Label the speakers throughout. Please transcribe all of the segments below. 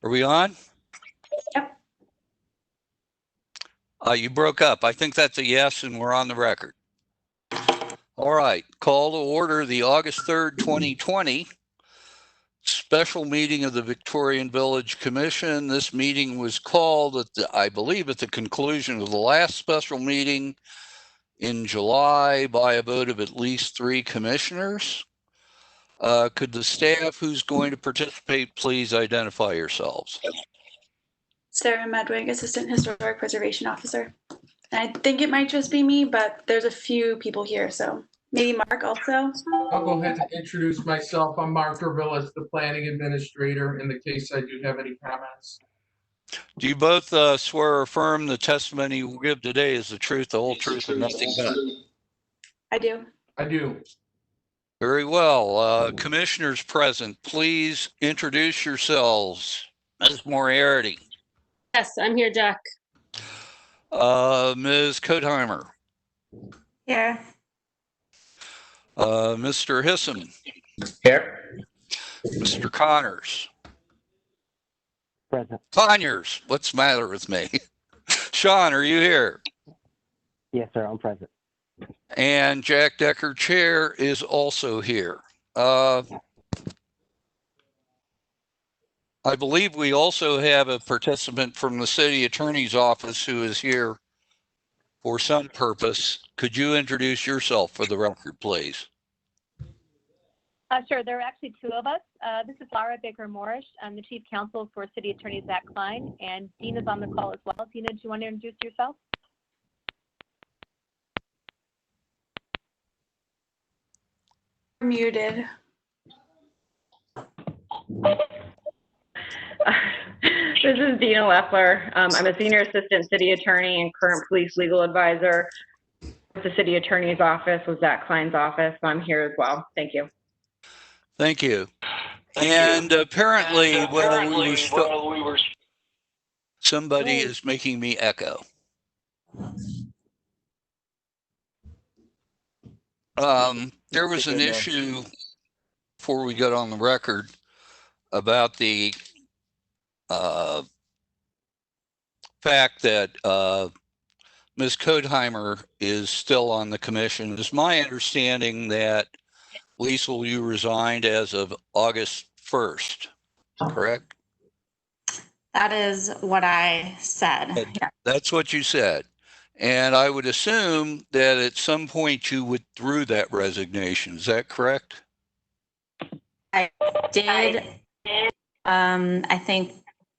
Speaker 1: Are we on?
Speaker 2: Yep.
Speaker 1: You broke up. I think that's a yes, and we're on the record. All right. Call to order the August 3rd, 2020 special meeting of the Victorian Village Commission. This meeting was called, I believe, at the conclusion of the last special meeting in July by a vote of at least 3 commissioners. Could the staff who's going to participate please identify yourselves?
Speaker 2: Sarah Medwig, Assistant Historic Preservation Officer. And I think it might just be me, but there's a few people here, so maybe Mark also.
Speaker 3: I'll go ahead and introduce myself. I'm Mark Dervillas, the Planning Administrator, in the case I do have any comments.
Speaker 1: Do you both swear or affirm the testimony you will give today is the truth, the whole truth, and nothing but?
Speaker 2: I do.
Speaker 3: I do.
Speaker 1: Very well. Commissioners present, please introduce yourselves. Ms. Moriarty.
Speaker 4: Yes, I'm here, Jack.
Speaker 1: Ms. Kodheimer.
Speaker 2: Here.
Speaker 1: Mr. Hissom.
Speaker 5: Here.
Speaker 1: Mr. Connors.
Speaker 5: Present.
Speaker 1: Conyers. What's the matter with me? Sean, are you here?
Speaker 5: Yes, sir. I'm present.
Speaker 1: And Jack Decker, Chair, is also here. I believe we also have a participant from the City Attorney's Office who is here for some purpose. Could you introduce yourself for the record, please?
Speaker 6: Sure. There are actually 2 of us. This is Laura Baker-Morrish. I'm the Chief Counsel for City Attorney Zach Klein, and Dina's on the call as well. Dina, do you want to introduce yourself?
Speaker 2: Muted.
Speaker 7: This is Dina Leffler. I'm a Senior Assistant City Attorney and current Police Legal Advisor with the City Attorney's Office with Zach Klein's office. So I'm here as well. Thank you.
Speaker 1: Thank you. And apparently, somebody is making me echo. There was an issue before we got on the record about the fact that Ms. Kodheimer is still on the commission. It's my understanding that Liesl, you resigned as of August 1st, correct?
Speaker 8: That is what I said.
Speaker 1: That's what you said. And I would assume that at some point you withdrew that resignation. Is that correct?
Speaker 8: I did. I think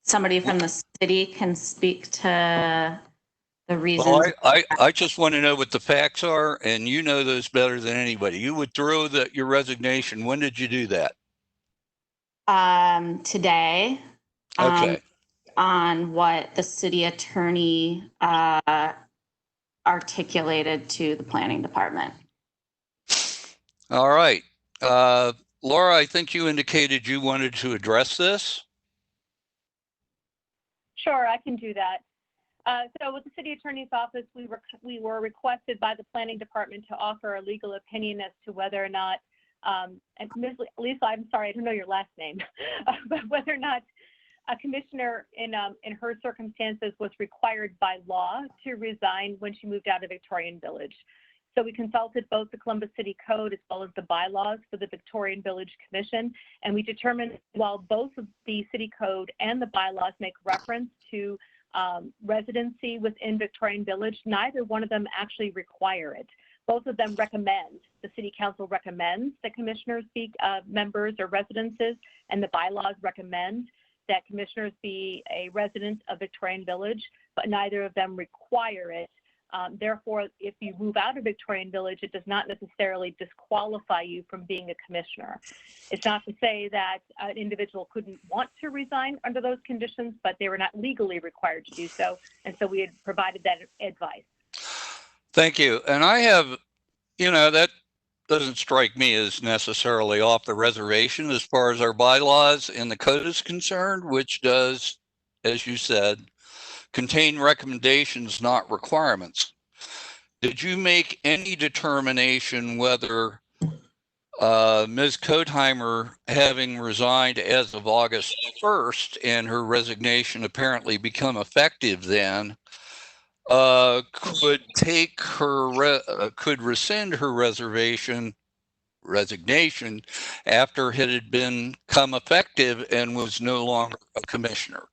Speaker 8: somebody from the city can speak to the reasons.
Speaker 1: Well, I just want to know what the facts are, and you know those better than anybody. You withdrew your resignation. When did you do that?
Speaker 8: Today.
Speaker 1: Okay.
Speaker 8: On what the city attorney articulated to the planning department.
Speaker 1: All right. Laura, I think you indicated you wanted to address this.
Speaker 6: Sure, I can do that. So with the City Attorney's Office, we were requested by the Planning Department to offer a legal opinion as to whether or not, and Ms. Lisa, I'm sorry, I don't know your last name, but whether or not a commissioner in her circumstances was required by law to resign when she moved out of Victorian Village. So we consulted both the Columbus City Code as well as the bylaws for the Victorian Village Commission, and we determined while both of the city code and the bylaws make reference to residency within Victorian Village, neither one of them actually require it. Both of them recommend, the City Council recommends that commissioners be members or residences, and the bylaws recommend that commissioners be a resident of Victorian Village, but neither of them require it. Therefore, if you move out of Victorian Village, it does not necessarily disqualify you from being a commissioner. It's not to say that an individual couldn't want to resign under those conditions, but they were not legally required to do so. And so we had provided that advice.
Speaker 1: Thank you. And I have, that doesn't strike me as necessarily off the reservation as far as our bylaws and the code is concerned, which does, as you said, contain recommendations, not requirements. Did you make any determination whether Ms. Kodheimer, having resigned as of August 1st and her resignation apparently become effective then, could take her, could rescind her resignation after it had become effective and was no longer a commissioner.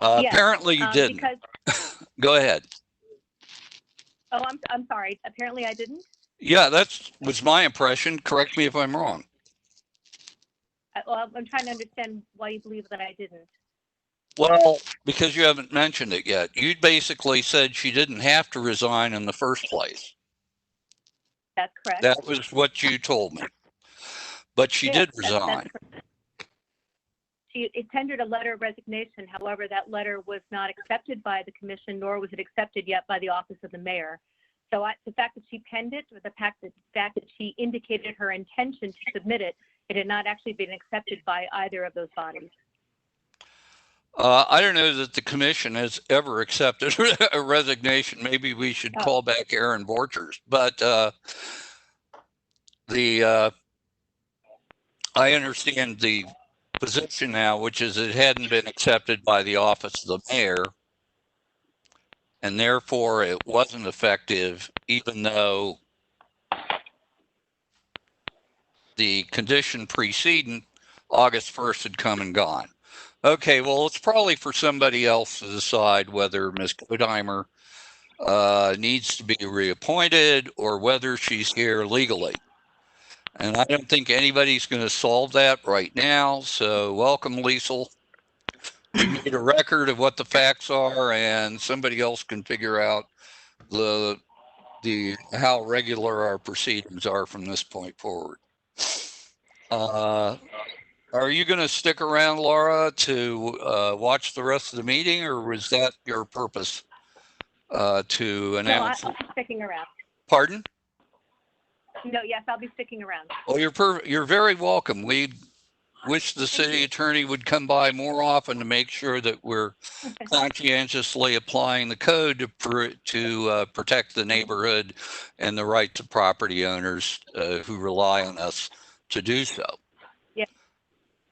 Speaker 6: Yes,
Speaker 1: Apparently you didn't.
Speaker 6: Because,
Speaker 1: Go ahead.
Speaker 6: oh, I'm sorry. Apparently I didn't.
Speaker 1: Yeah, that was my impression. Correct me if I'm wrong.
Speaker 6: Well, I'm trying to understand why you believe that I didn't.
Speaker 1: Well, because you haven't mentioned it yet. You basically said she didn't have to resign in the first place.
Speaker 6: That's correct.
Speaker 1: That was what you told me. But she did
Speaker 6: That's
Speaker 1: resign.
Speaker 6: correct. She tendered a letter of resignation. However, that letter was not accepted by the commission, nor was it accepted yet by the office of the mayor. So the fact that she penned it, or the fact that she indicated her intention to submit it, it had not actually been accepted by either of those bodies.
Speaker 1: I don't know that the commission has ever accepted a resignation. Maybe we should call back Aaron Borchers. But I understand the position now, which is it hadn't been accepted by the office of the mayor, and therefore it wasn't effective, even though the condition preceding August 1st had come and gone. Okay, well, it's probably for somebody else to decide whether Ms. Kodheimer needs to be reappointed or whether she's here legally. And I don't think anybody's going to solve that right now. So welcome, Liesl. We made a record of what the facts are, and somebody else can figure out how regular our proceedings are from this point forward. Are you going to stick around, Laura, to watch the rest of the meeting, or was that your purpose to announce?
Speaker 6: No, I'll be sticking around.
Speaker 1: Pardon?
Speaker 6: No, yes, I'll be sticking around.
Speaker 1: Well, you're very welcome. We wish the city attorney would come by more often to make sure that we're conscientiously applying the code to protect the neighborhood and the right to property owners who rely on us to do so.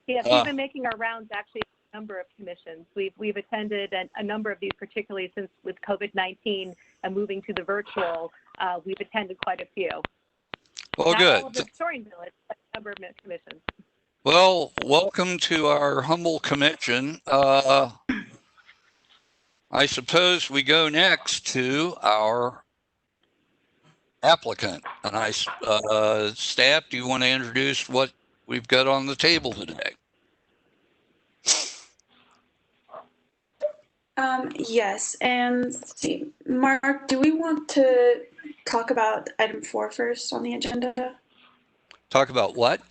Speaker 6: Yes, we've been making our rounds actually a number of commissions. We've attended a number of these, particularly since with COVID-19 and moving to the virtual, we've attended quite a few.
Speaker 1: Well,
Speaker 6: Not
Speaker 1: good.
Speaker 6: all of the Victorian Village, but a number of commissions.
Speaker 1: Well, welcome to our humble commission. I suppose we go next to our applicant. And staff, do you want to introduce what we've got on the table today?
Speaker 2: Yes, and let's see, Mark, do we want to talk about item 4 first on the agenda?
Speaker 1: Talk about what?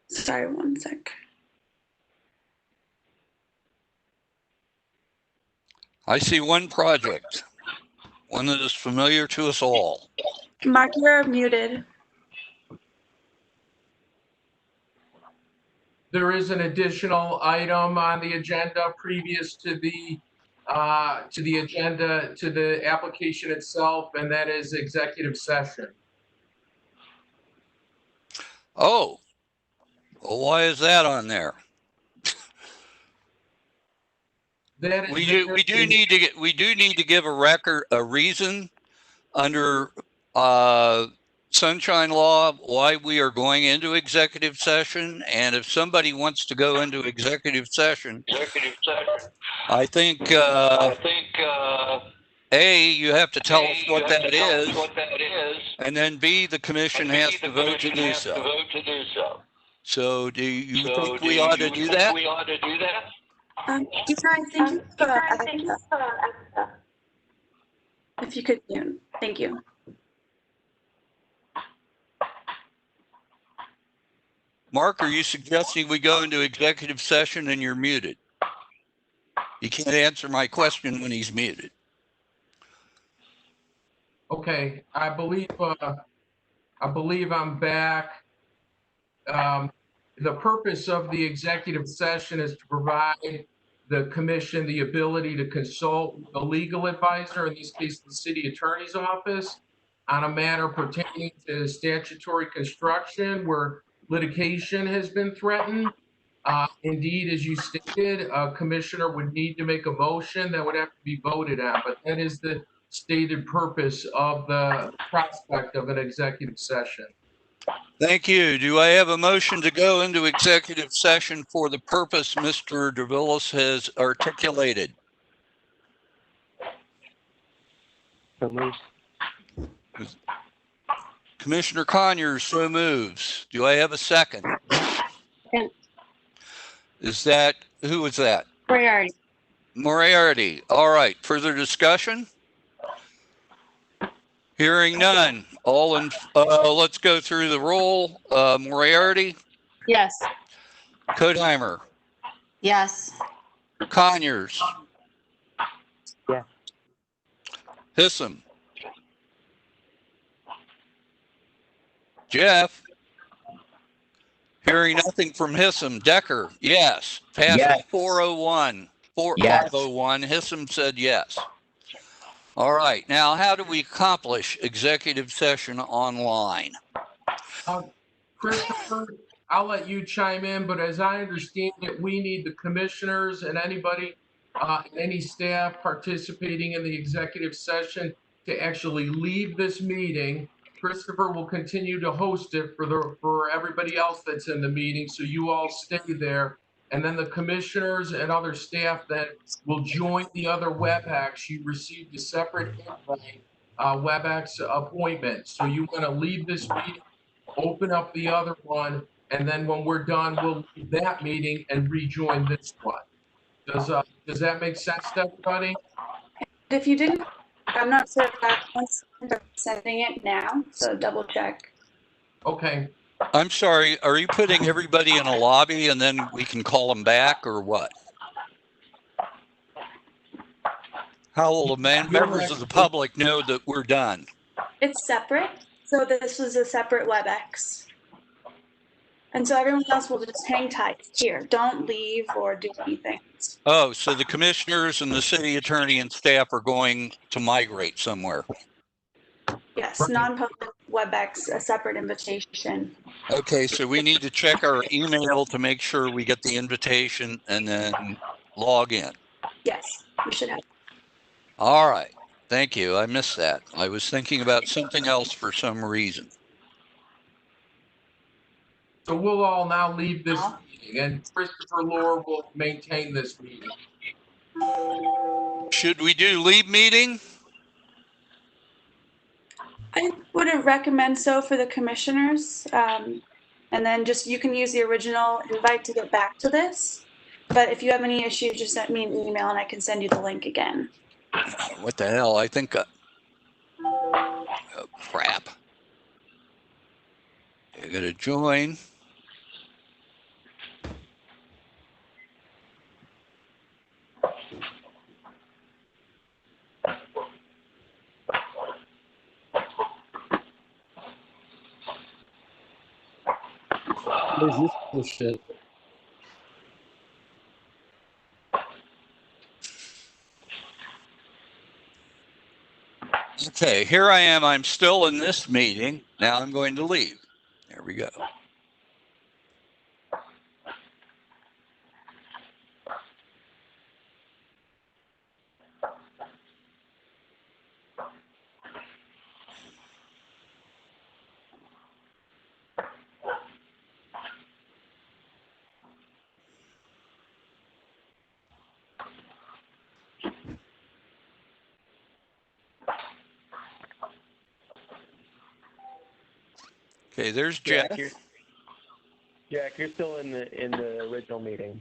Speaker 2: Sorry, one sec.
Speaker 1: I see one project, one that is familiar to us all.
Speaker 2: Mark, you're muted.
Speaker 3: There is an additional item on the agenda previous to the agenda, to the application itself, and that is executive session.
Speaker 1: Oh, well, why is that on there?
Speaker 3: That is
Speaker 1: We do need to give a reason under sunshine law why we are going into executive session. And if somebody wants to go into executive session, I think A, you have to tell us what that is, and then B, the commission has to vote to do so. So do you think we ought to do that?
Speaker 2: I think if you could, yeah, thank you.
Speaker 1: Mark, are you suggesting we go into executive session and you're muted? You can't answer my question when he's muted.
Speaker 3: Okay, I believe I'm back. The purpose of the executive session is to provide the commission the ability to consult a legal advisor, in this case, the city attorney's office, on a matter pertaining to statutory construction where litigation has been threatened. Indeed, as you stated, a commissioner would need to make a motion that would have to be voted on, but that is the stated purpose of the prospect of an executive session.
Speaker 1: Thank you. Do I have a motion to go into executive session for the purpose Mr. DeVillis has articulated?
Speaker 5: So moved.
Speaker 1: Commissioner Conyers so moves. Do I have a second?
Speaker 4: Second.
Speaker 1: Who was that?
Speaker 4: Moriarty.
Speaker 1: Moriarty. All right. Further discussion? Hearing none. Let's go through the roll. Moriarty,
Speaker 4: Yes.
Speaker 1: Kodheimer,
Speaker 8: Yes.
Speaker 1: Conyers.
Speaker 5: Yes.
Speaker 1: Hissam. Jeff. Hearing nothing from Hissam. Decker. Yes. Passes
Speaker 5: Yes.
Speaker 1: 401.
Speaker 5: Yes.
Speaker 1: 501. Hissam said yes. All right. Now, how do we accomplish executive session online?
Speaker 3: Christopher, I'll let you chime in, but as I understand it, we need the commissioners and anybody, any staff participating in the executive session to actually leave this meeting. Christopher will continue to host it for everybody else that's in the meeting, so you all stay there. And then the commissioners and other staff that will join the other WebEx. You received a separate invite, WebEx appointment. So you want to leave this meeting, open up the other one, and then when we're done, we'll leave that meeting and rejoin this one. Does that make sense to everybody?
Speaker 2: If you didn't, I'm not sure if that's sending it now, so double check.
Speaker 3: Okay.
Speaker 1: I'm sorry. Are you putting everybody in a lobby and then we can call them back or what? How will the members of the public know that we're done?
Speaker 2: It's separate, so this was a separate WebEx. And so everyone else will just hang tight here. Don't leave or do anything.
Speaker 1: Oh, so the commissioners and the city attorney and staff are going to migrate somewhere.
Speaker 2: Yes, non-public WebEx, a separate invitation.
Speaker 1: Okay, so we need to check our email to make sure we get the invitation and then log in.
Speaker 2: Yes, we should have.
Speaker 1: All right. Thank you. I missed that. I was thinking about something else for some reason.
Speaker 3: So we'll all now leave this meeting, and Christopher Lohr will maintain this meeting.
Speaker 1: Should we do leave meeting?
Speaker 2: I would recommend so for the commissioners. And then just, you can use the original invite to get back to this. But if you have any issues, just send me an email and I can send you the link again.
Speaker 1: What the hell? I think, oh, crap. You're going to join.
Speaker 9: Where's this bullshit?
Speaker 1: Okay, here I am. I'm still in this meeting. Now I'm going to leave. There we go. Okay, there's Jeff.
Speaker 5: Jack, you're still in the original meeting.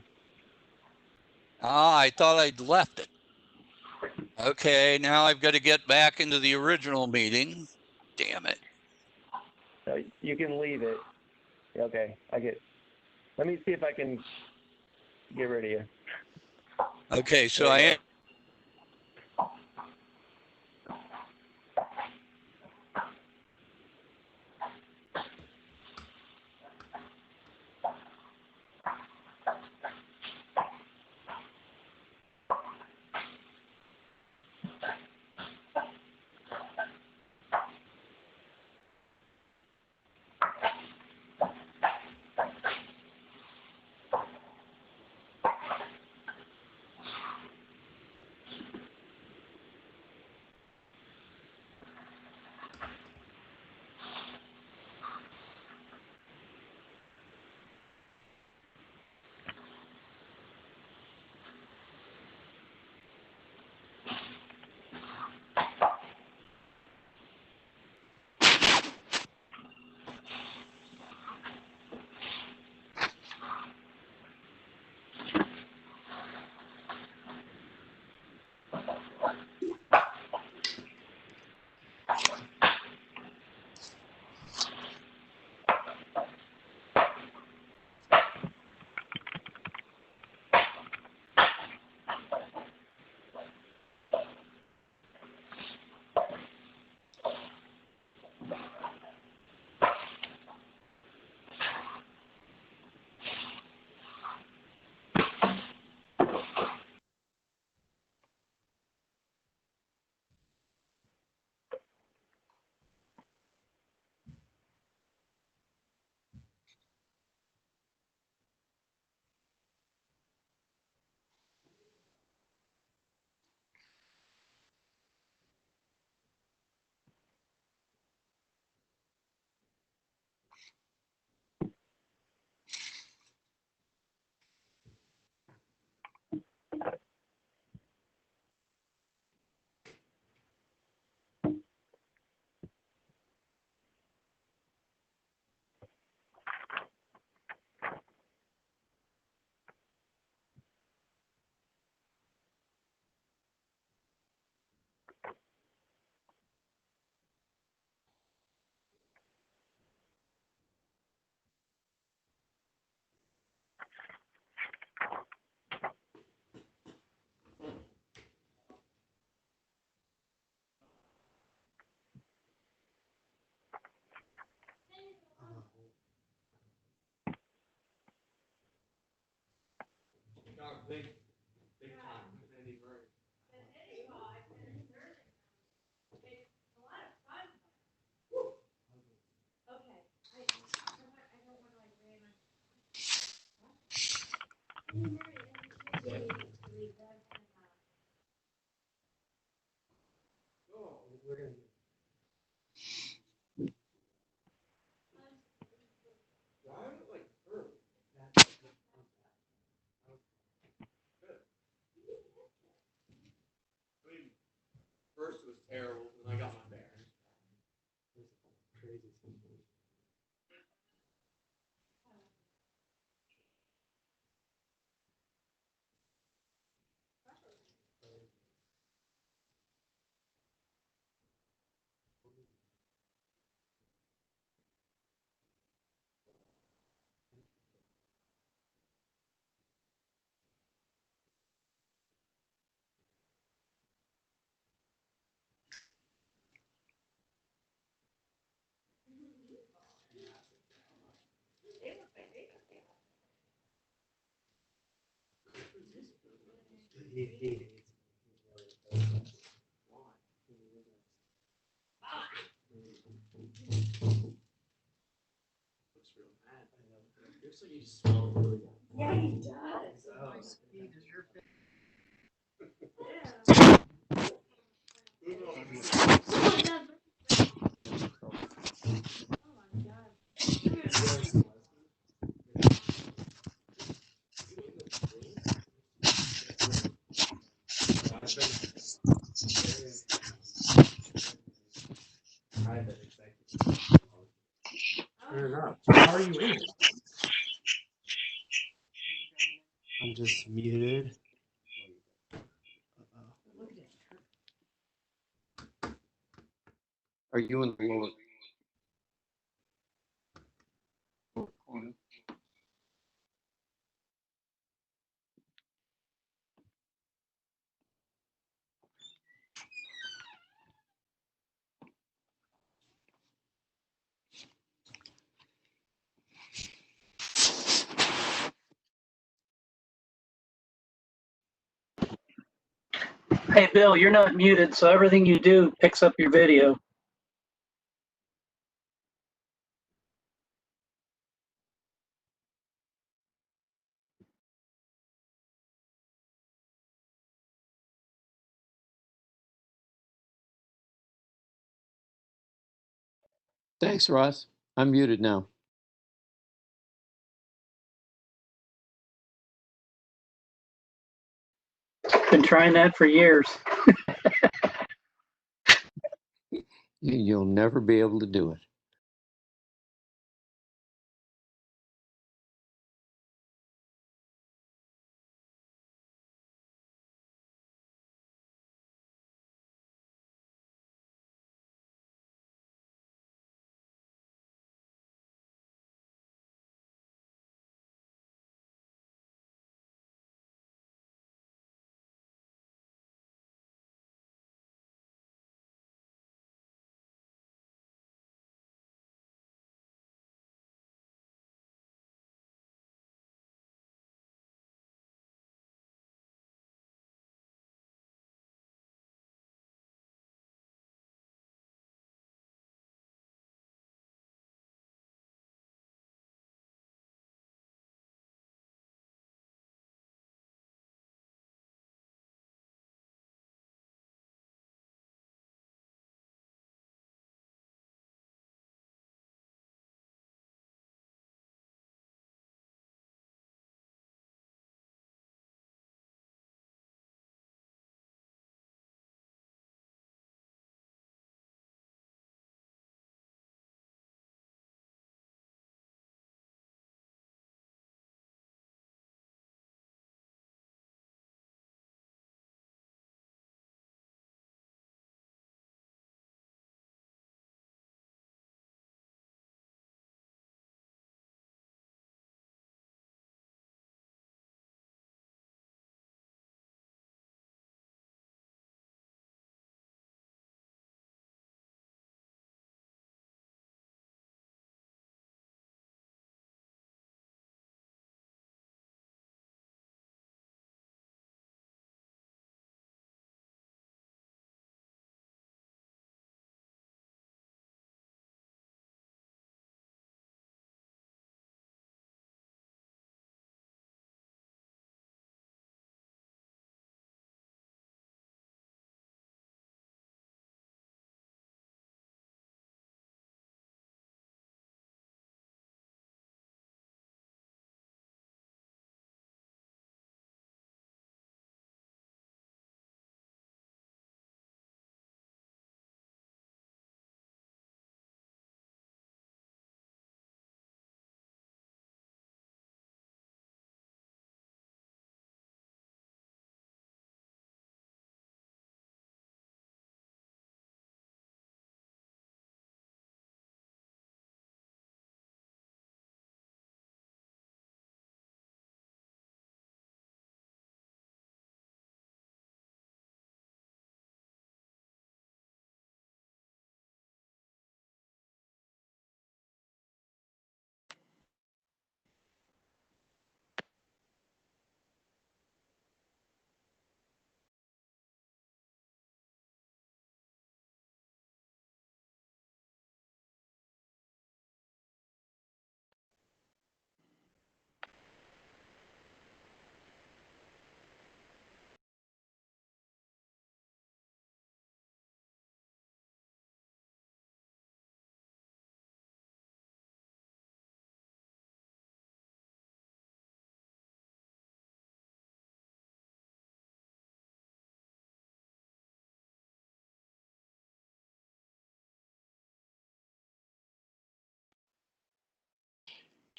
Speaker 1: Ah, I thought I'd left it. Okay, now I've got to get back into the original meeting. Damn it.
Speaker 5: So you can leave it. Okay, let me see if I can get rid of you.
Speaker 1: Okay, so I am.
Speaker 10: First it was terrible, and I got my bearings.
Speaker 2: Yeah, he does.
Speaker 10: Fair enough. So how are you in it? I'm just muted. Are you in the lower corner?
Speaker 11: Hey, Bill, you're not muted, so everything you do picks up your video.
Speaker 10: Thanks, Ross. I'm muted now.
Speaker 11: Been trying that for years.
Speaker 10: You'll never be able to do it.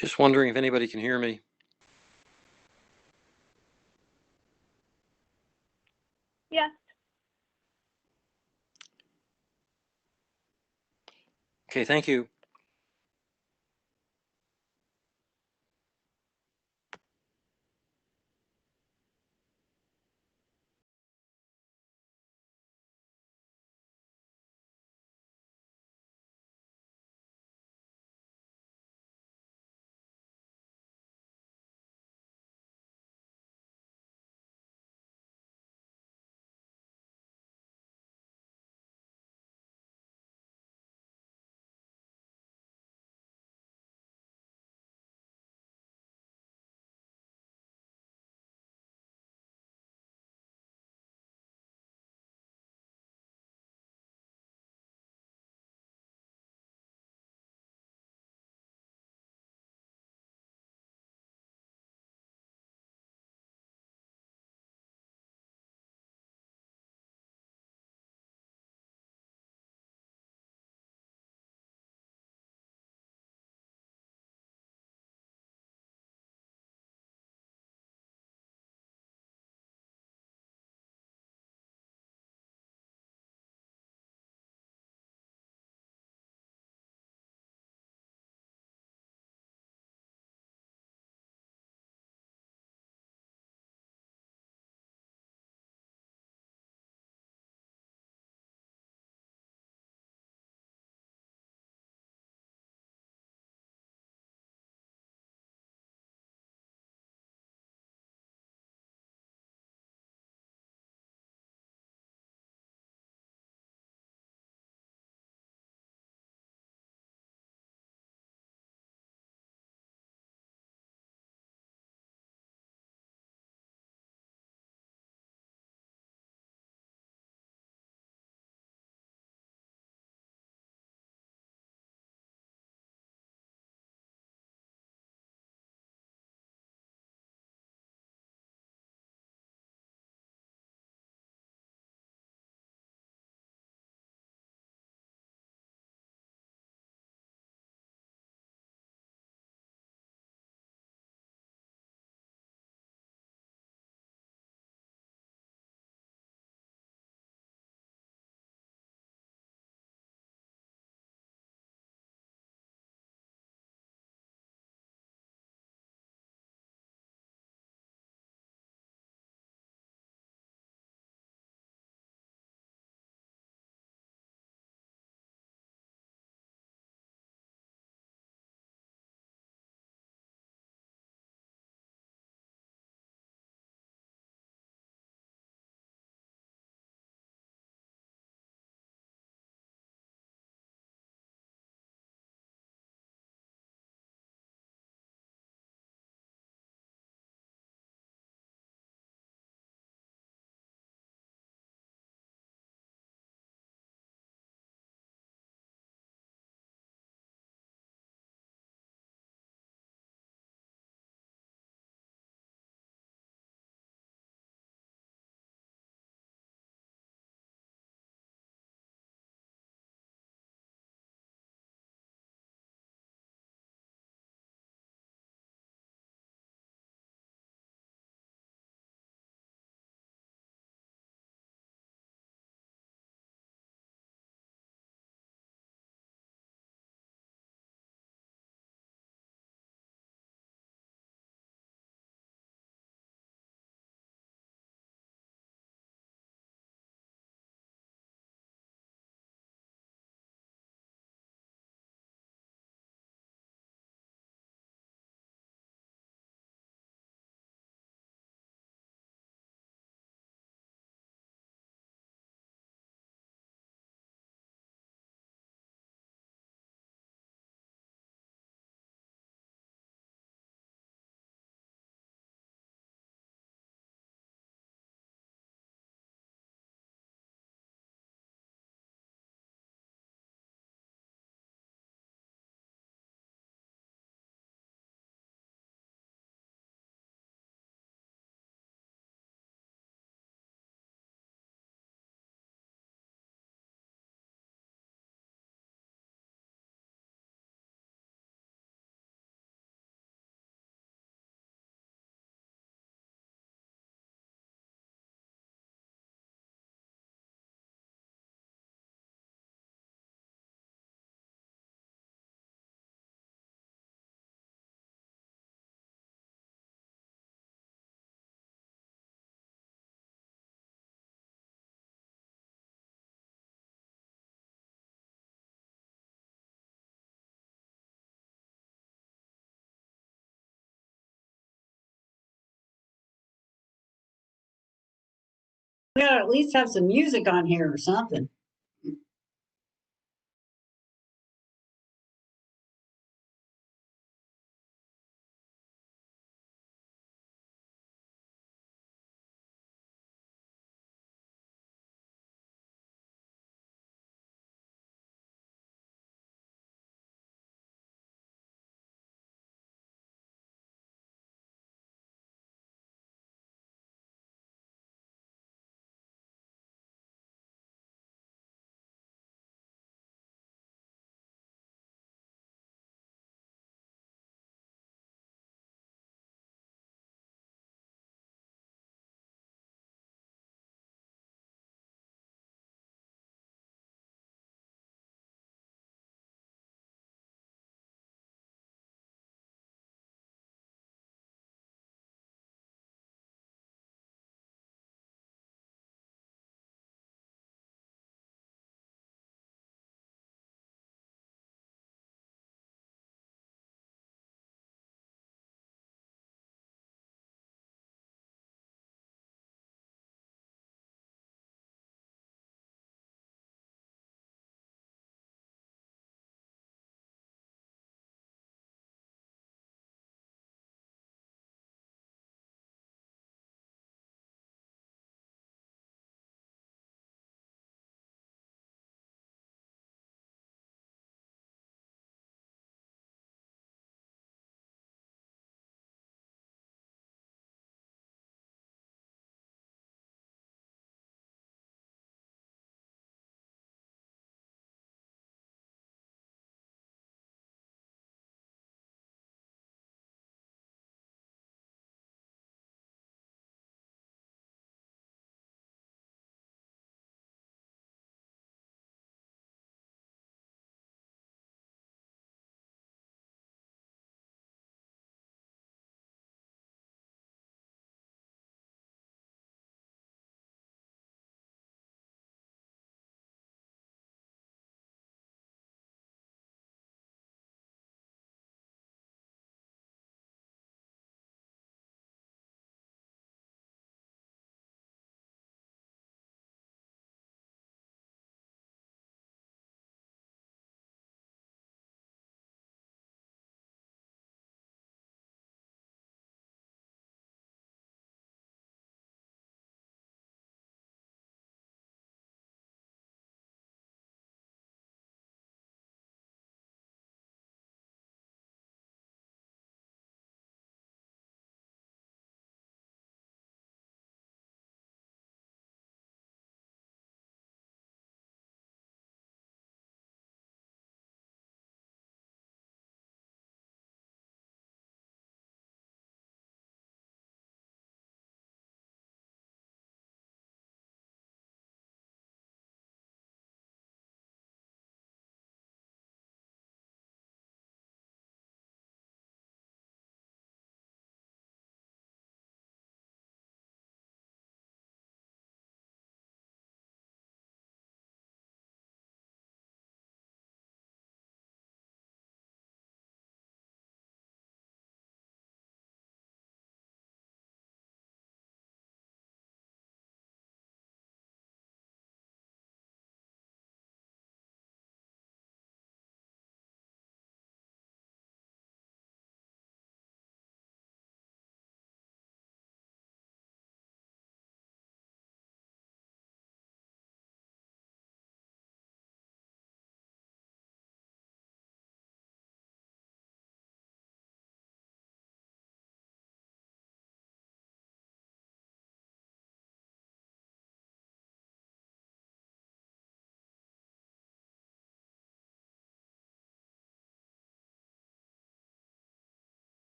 Speaker 12: Just wondering if anybody can hear me.
Speaker 6: Yes.
Speaker 12: Okay, thank you.
Speaker 13: We ought to at least have some music on here or something.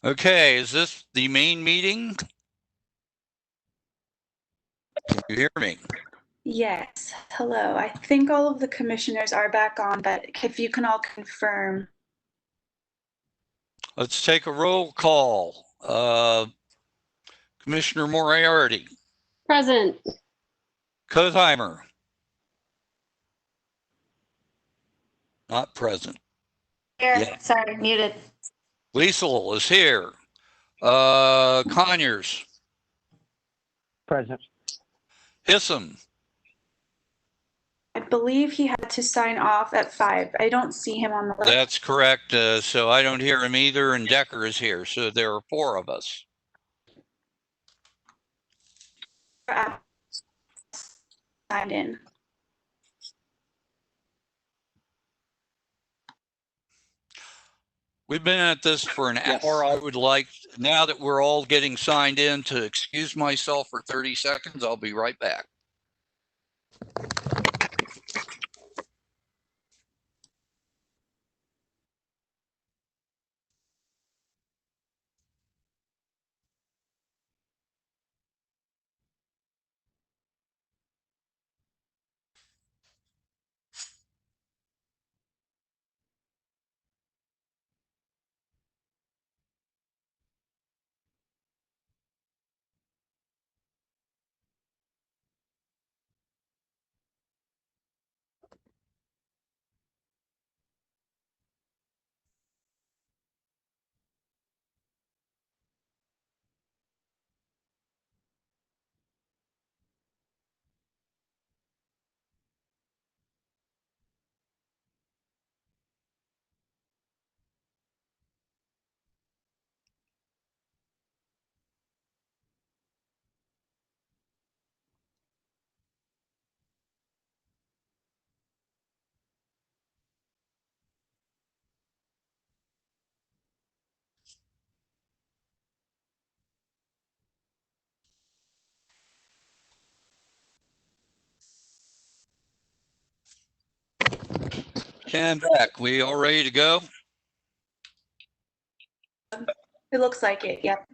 Speaker 1: Okay, is this the main meeting? Can you hear me?
Speaker 2: Yes, hello. I think all of the commissioners are back on, but if you can all confirm.
Speaker 1: Let's take a roll call. Commissioner Moriarty,
Speaker 4: Present.
Speaker 1: Kotheimer, not present.
Speaker 8: Here,
Speaker 1: Yeah.
Speaker 8: sorry, muted.
Speaker 1: Liesel is here. Conyers,
Speaker 5: Present.
Speaker 1: Hissam,
Speaker 2: I believe he had to sign off at 5. I don't see him on the list.
Speaker 1: that's correct. So I don't hear him either, and Decker is here. So there are 4 of us.
Speaker 2: Signed in.
Speaker 1: We've been at this for an
Speaker 12: Yes.
Speaker 1: hour. I would like, now that we're all getting signed in, to excuse myself for 30 seconds. I'll be right back. And back. We all ready to go?
Speaker 2: It looks like it, yep.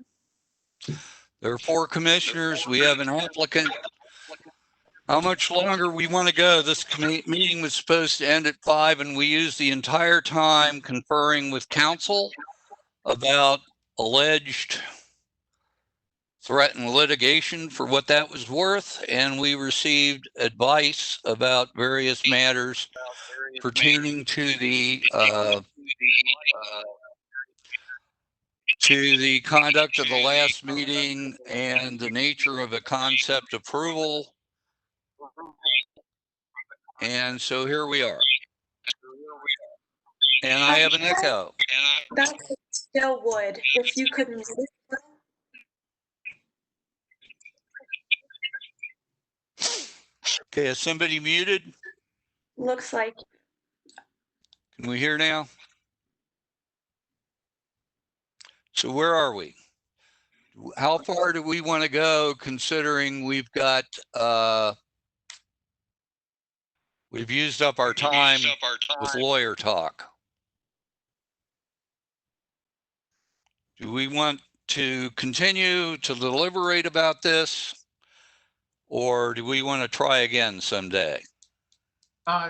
Speaker 1: There are 4 commissioners. We have an applicant. How much longer we want to go? This meeting was supposed to end at 5, and we used the entire time conferring with counsel about alleged threatened litigation for what that was worth, and we received advice about various matters pertaining to the conduct of the last meeting and the nature of a concept approval. And so here we are. And I have an echo.
Speaker 2: That's still wood. If you could mute it.
Speaker 1: Okay, is somebody muted?
Speaker 2: Looks like.
Speaker 1: Can we hear now? So where are we? How far do we want to go, considering we've got we've used up our time with lawyer talk? Do we want to continue to deliberate about this, or do we want to try again someday?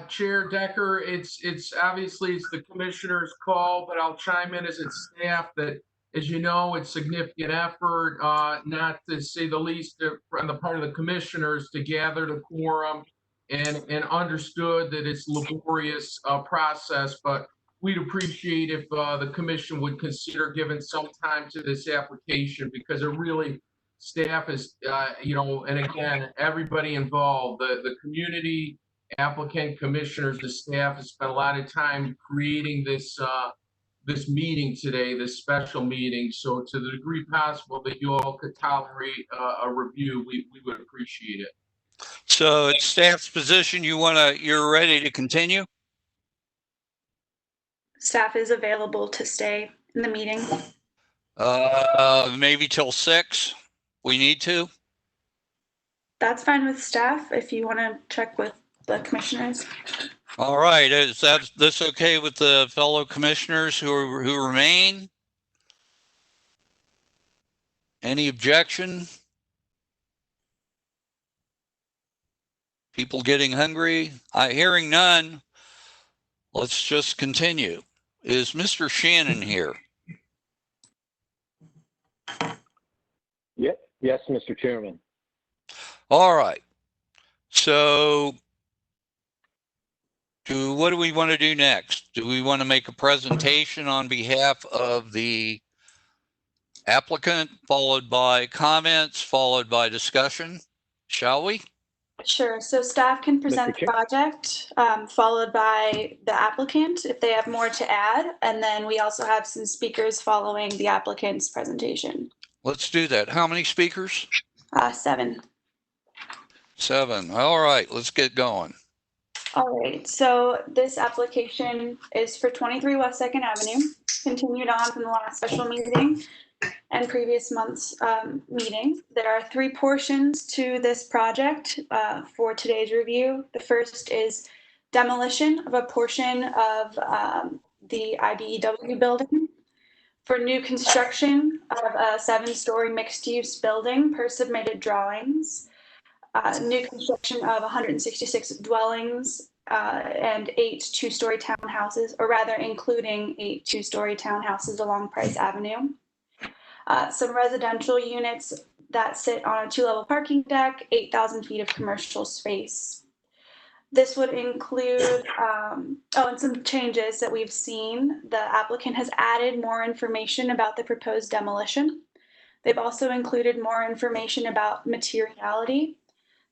Speaker 3: Chair Decker, it's obviously it's the commissioner's call, but I'll chime in as its staff that, as you know, it's significant effort, not to say the least, on the part of the commissioners to gather the quorum, and understood that it's laborious process, but we'd appreciate if the commission would consider giving some time to this application, because it really, staff is, and again, everybody involved, the community, applicant, commissioners, the staff has spent a lot of time creating this this meeting today, this special meeting. So to the degree possible that you all could tolerate a review, we would appreciate it.
Speaker 1: So it's staff's position, you're ready to continue?
Speaker 2: Staff is available to stay in the meeting.
Speaker 1: Maybe till 6. We need to.
Speaker 2: That's fine with staff if you want to check with the commissioners.
Speaker 1: All right. Is this okay with the fellow commissioners who remain? Any objection? People getting hungry? Hearing none, let's just continue. Is Mr. Shannon here?
Speaker 5: Yep. Yes, Mr. Chairman.
Speaker 1: All right. So what do we want to do next? Do we want to make a presentation on behalf of the applicant, followed by comments, followed by discussion? Shall we?
Speaker 2: Sure. So staff can present the project, followed by the applicant if they have more to add. And then we also have some speakers following the applicant's presentation.
Speaker 1: Let's do that. How many speakers?
Speaker 2: 7.
Speaker 1: 7. All right, let's get going.
Speaker 2: All right. So this application is for 23 West 2nd Avenue, continued on from the last special meeting and previous month's meeting. There are 3 portions to this project for today's review. The first is demolition of a portion of the IBEW building for new construction of a 7-story mixed-use building per submitted drawings. New construction of 166 dwellings and 8 2-story townhouses, or rather including 8 2-story townhouses along Price Avenue. Some residential units that sit on a 2-level parking deck, 8,000 feet of commercial space. This would include, and some changes that we've seen. The applicant has added more information about the proposed demolition. They've also included more information about materiality.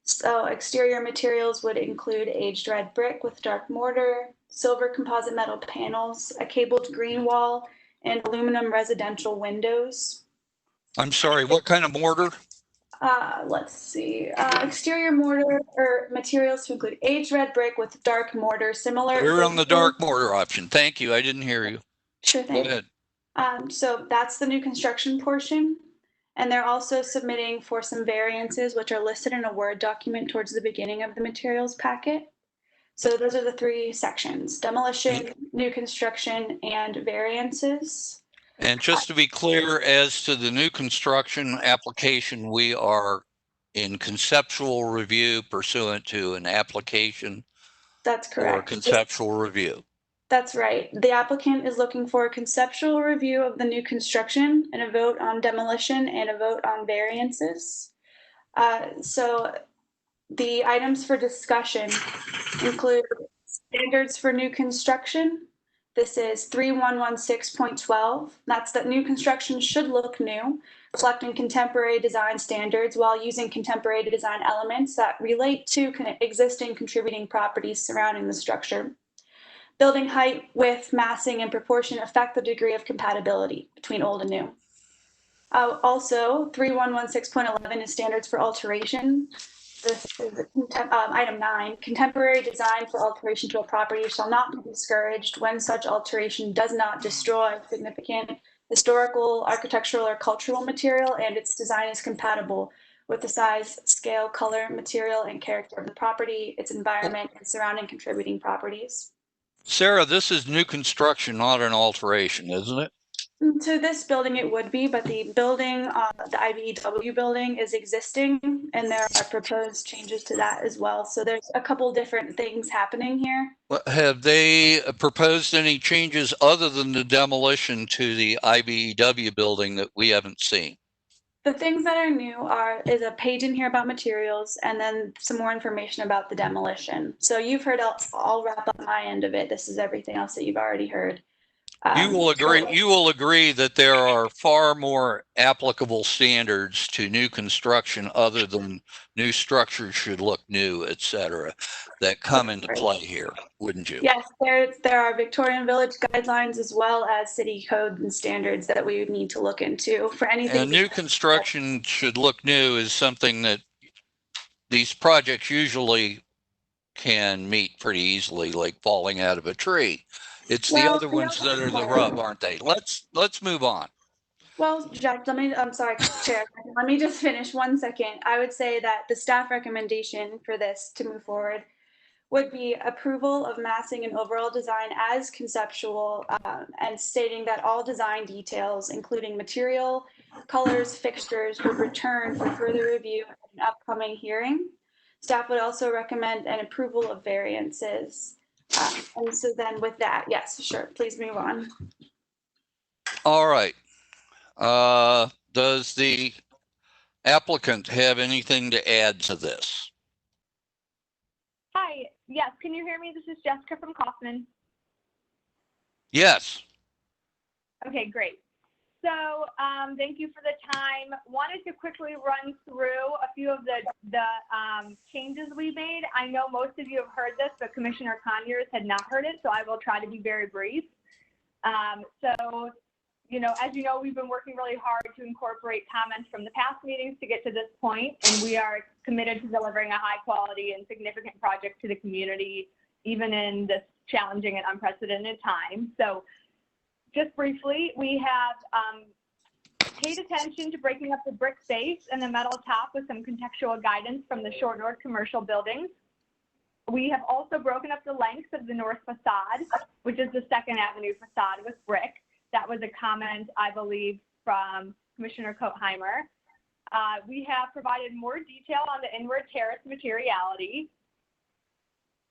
Speaker 2: So exterior materials would include aged red brick with dark mortar, silver composite metal panels, a cabled green wall, and aluminum residential windows.
Speaker 1: I'm sorry, what kind of mortar?
Speaker 2: Let's see. Exterior mortar or materials to include aged red brick with dark mortar, similar.
Speaker 1: We're on the dark mortar option. Thank you. I didn't hear you.
Speaker 2: Sure thing.
Speaker 1: Go ahead.
Speaker 2: So that's the new construction portion. And they're also submitting for some variances, which are listed in a Word document towards the beginning of the materials packet. So those are the 3 sections: demolition, new construction, and variances.
Speaker 1: And just to be clear, as to the new construction application, we are in conceptual review pursuant to an application.
Speaker 2: That's correct.
Speaker 1: Or conceptual review.
Speaker 2: That's right. The applicant is looking for a conceptual review of the new construction and a vote on demolition and a vote on variances. So the items for discussion include standards for new construction. This is 3116.12. That's that new construction should look new, reflecting contemporary design standards while using contemporary design elements that relate to existing contributing properties surrounding the structure. Building height, width, massing, and proportion affect the degree of compatibility between old and new. Also, 3116.11 is standards for alteration. This is item 9. Contemporary design for alteration to a property shall not be discouraged when such alteration does not destroy significant historical, architectural, or cultural material, and its design is compatible with the size, scale, color, material, and character of the property, its environment, and surrounding contributing properties.
Speaker 1: Sarah, this is new construction, not an alteration, isn't it?
Speaker 2: To this building, it would be, but the building, the IBEW building is existing, and there are proposed changes to that as well. So there's a couple different things happening here.
Speaker 1: Have they proposed any changes other than the demolition to the IBEW building that we haven't seen?
Speaker 2: The things that are new is a page in here about materials and then some more information about the demolition. So you've heard, I'll wrap up my end of it. This is everything else that you've already heard.
Speaker 1: You will agree that there are far more applicable standards to new construction other than new structures should look new, et cetera, that come into play here, wouldn't you?
Speaker 2: Yes, there are Victorian village guidelines as well as city code and standards that we would need to look into for anything.
Speaker 1: And new construction should look new is something that these projects usually can meet pretty easily, like falling out of a tree. It's the other ones that are the rub, aren't they? Let's move on.
Speaker 2: Well, Jack, I'm sorry, Chair, let me just finish 1 second. I would say that the staff recommendation for this to move forward would be approval of massing and overall design as conceptual, and stating that all design details, including material, colors, fixtures, would return for further review at an upcoming hearing. Staff would also recommend an approval of variances. And so then with that, yes, sure, please move on.
Speaker 1: All right. Does the applicant have anything to add to this?
Speaker 6: Hi, yes, can you hear me? This is Jessica from Kaufman.
Speaker 1: Yes.
Speaker 6: Okay, great. So thank you for the time. Wanted to quickly run through a few of the changes we made. I know most of you have heard this, but Commissioner Conyers had not heard it, so I will try to be very brief. So, as you know, we've been working really hard to incorporate comments from the past meetings to get to this point, and we are committed to delivering a high quality and significant project to the community, even in this challenging and unprecedented time. So just briefly, we have paid attention to breaking up the brick base and the metal top with some contextual guidance from the Short North commercial buildings. We have also broken up the lengths of the north facade, which is the 2nd Avenue facade, with brick. That was a comment, I believe, from Commissioner Kotheimer. We have provided more detail on the inward terrace materiality.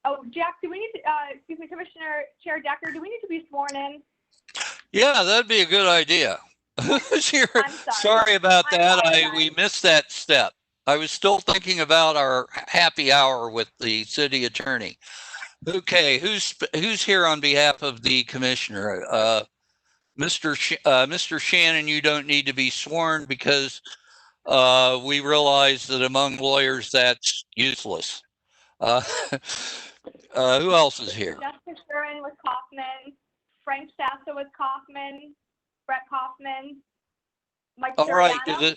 Speaker 6: Oh, Jack, do we need to, excuse me, Commissioner Chair Decker, do we need to be sworn in?
Speaker 1: Yeah, that'd be a good idea. Sorry about that. We missed that step. I was still thinking about our happy hour with the city attorney. Okay, who's here on behalf of the commissioner? Mr. Shannon, you don't need to be sworn because we realize that among lawyers that's useless. Who else is here?
Speaker 6: Jessica Shuren with Kaufman, Frank Sasso with Kaufman, Brett Kaufman, Mike
Speaker 1: All right,
Speaker 6: Suriano.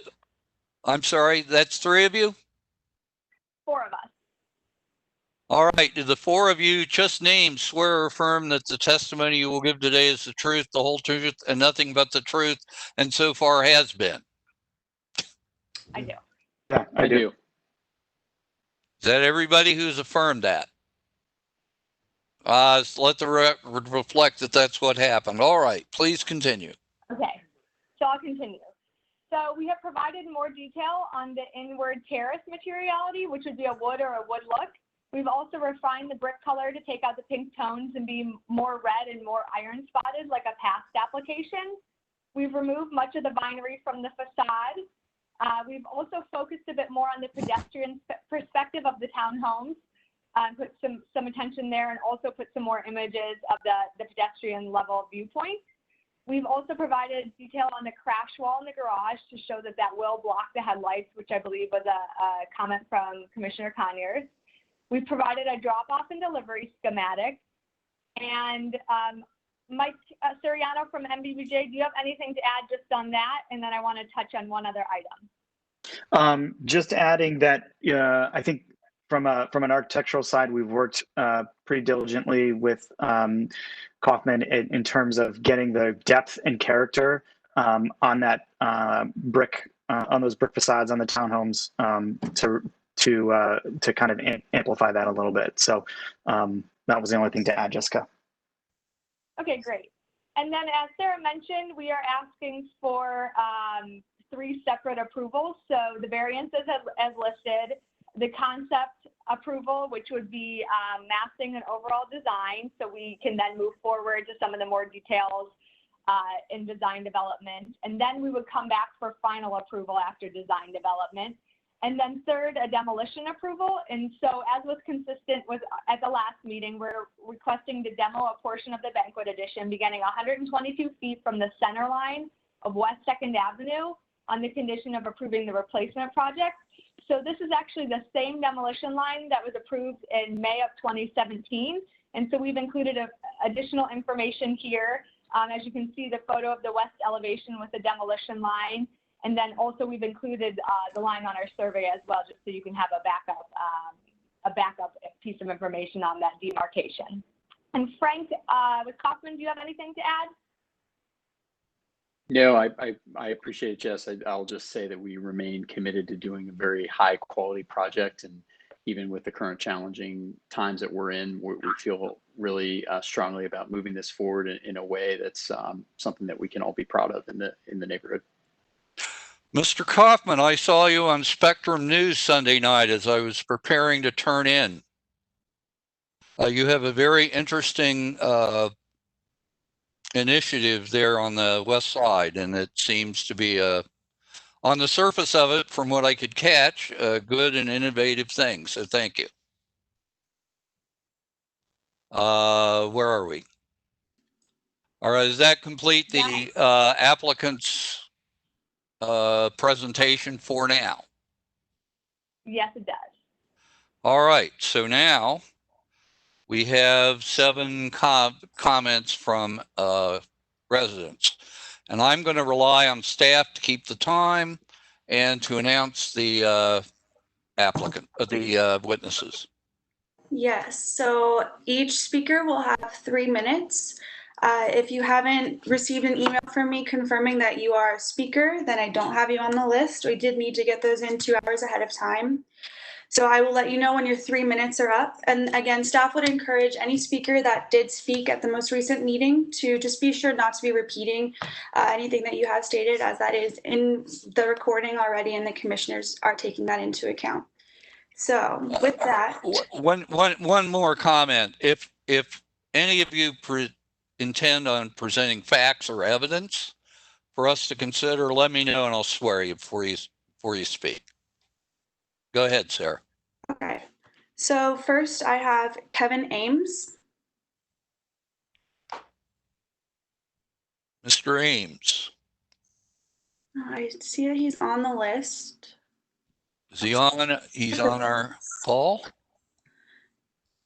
Speaker 1: I'm sorry, that's 3 of you?
Speaker 6: 4 of us.
Speaker 1: All right, do the 4 of you just named swear or affirm that the testimony you will give today is the truth, the whole truth, and nothing but the truth, and so far has been?
Speaker 6: I do.
Speaker 14: Yeah, I do.
Speaker 1: Is that everybody who's affirmed that? So let the record reflect that that's what happened. All right, please continue.
Speaker 6: Okay, so I'll continue. So we have provided more detail on the inward terrace materiality, which would be a wood or a wood look. We've also refined the brick color to take out the pink tones and be more red and more iron spotted like a past application. We've removed much of the vinery from the facade. We've also focused a bit more on the pedestrian perspective of the townhomes, put some attention there, and also put some more images of the pedestrian level viewpoint. We've also provided detail on the crash wall in the garage to show that will block the headlights, which I believe was a comment from Commissioner Conyers. We've provided a drop-off and delivery schematic. And Mike Suriano from MBBJ, do you have anything to add just on that? And then I want to touch on one other item.
Speaker 14: Just adding that I think from an architectural side, we've worked pretty diligently with Kaufman in terms of getting the depth and character on that brick, on those brick facades on the townhomes to kind of amplify that a little bit. So that was the only thing to add, Jessica.
Speaker 6: Okay, great. And then as Sarah mentioned, we are asking for 3 separate approvals. So the variances as listed, the concept approval, which would be massing and overall design, so we can then move forward to some of the more details in design development. And then we would come back for final approval after design development. And then 3rd, a demolition approval. And so as was consistent with at the last meeting, we're requesting to demo a portion of the banquet addition beginning 122 feet from the center line of West 2nd Avenue on the condition of approving the replacement project. So this is actually the same demolition line that was approved in May of 2017. And so we've included additional information here. As you can see, the photo of the west elevation with the demolition line. And then also we've included the line on our survey as well, just so you can have a backup piece of information on that demarcation. And Frank, with Kaufman, do you have anything to add?
Speaker 15: No, I appreciate it, Jess. I'll just say that we remain committed to doing a very high quality project, and even with the current challenging times that we're in, we feel really strongly about moving this forward in a way that's something that we can all be proud of in the neighborhood.
Speaker 1: Mr. Kaufman, I saw you on Spectrum News Sunday night as I was preparing to turn in. You have a very interesting initiative there on the west side, and it seems to be on the surface of it, from what I could catch, a good and innovative thing. So thank you. Where are we? All right, does that complete the applicant's presentation for now?
Speaker 6: Yes, it does.
Speaker 1: All right, so now we have 7 comments from residents, and I'm going to rely on staff to keep the time and to announce the the witnesses.
Speaker 2: Yes, so each speaker will have 3 minutes. If you haven't received an email from me confirming that you are a speaker, then I don't have you on the list. We did need to get those in 2 hours ahead of time. So I will let you know when your 3 minutes are up. And again, staff would encourage any speaker that did speak at the most recent meeting to just be sure not to be repeating anything that you have stated, as that is in the recording already and the commissioners are taking that into account. So with that,
Speaker 1: one more comment. If any of you intend on presenting facts or evidence for us to consider, let me know and I'll swear you before you speak. Go ahead, Sarah.
Speaker 2: Okay. So first I have Kevin Ames.
Speaker 1: Mr. Ames.
Speaker 2: I see that he's on the list.
Speaker 1: Is he on? He's on our call?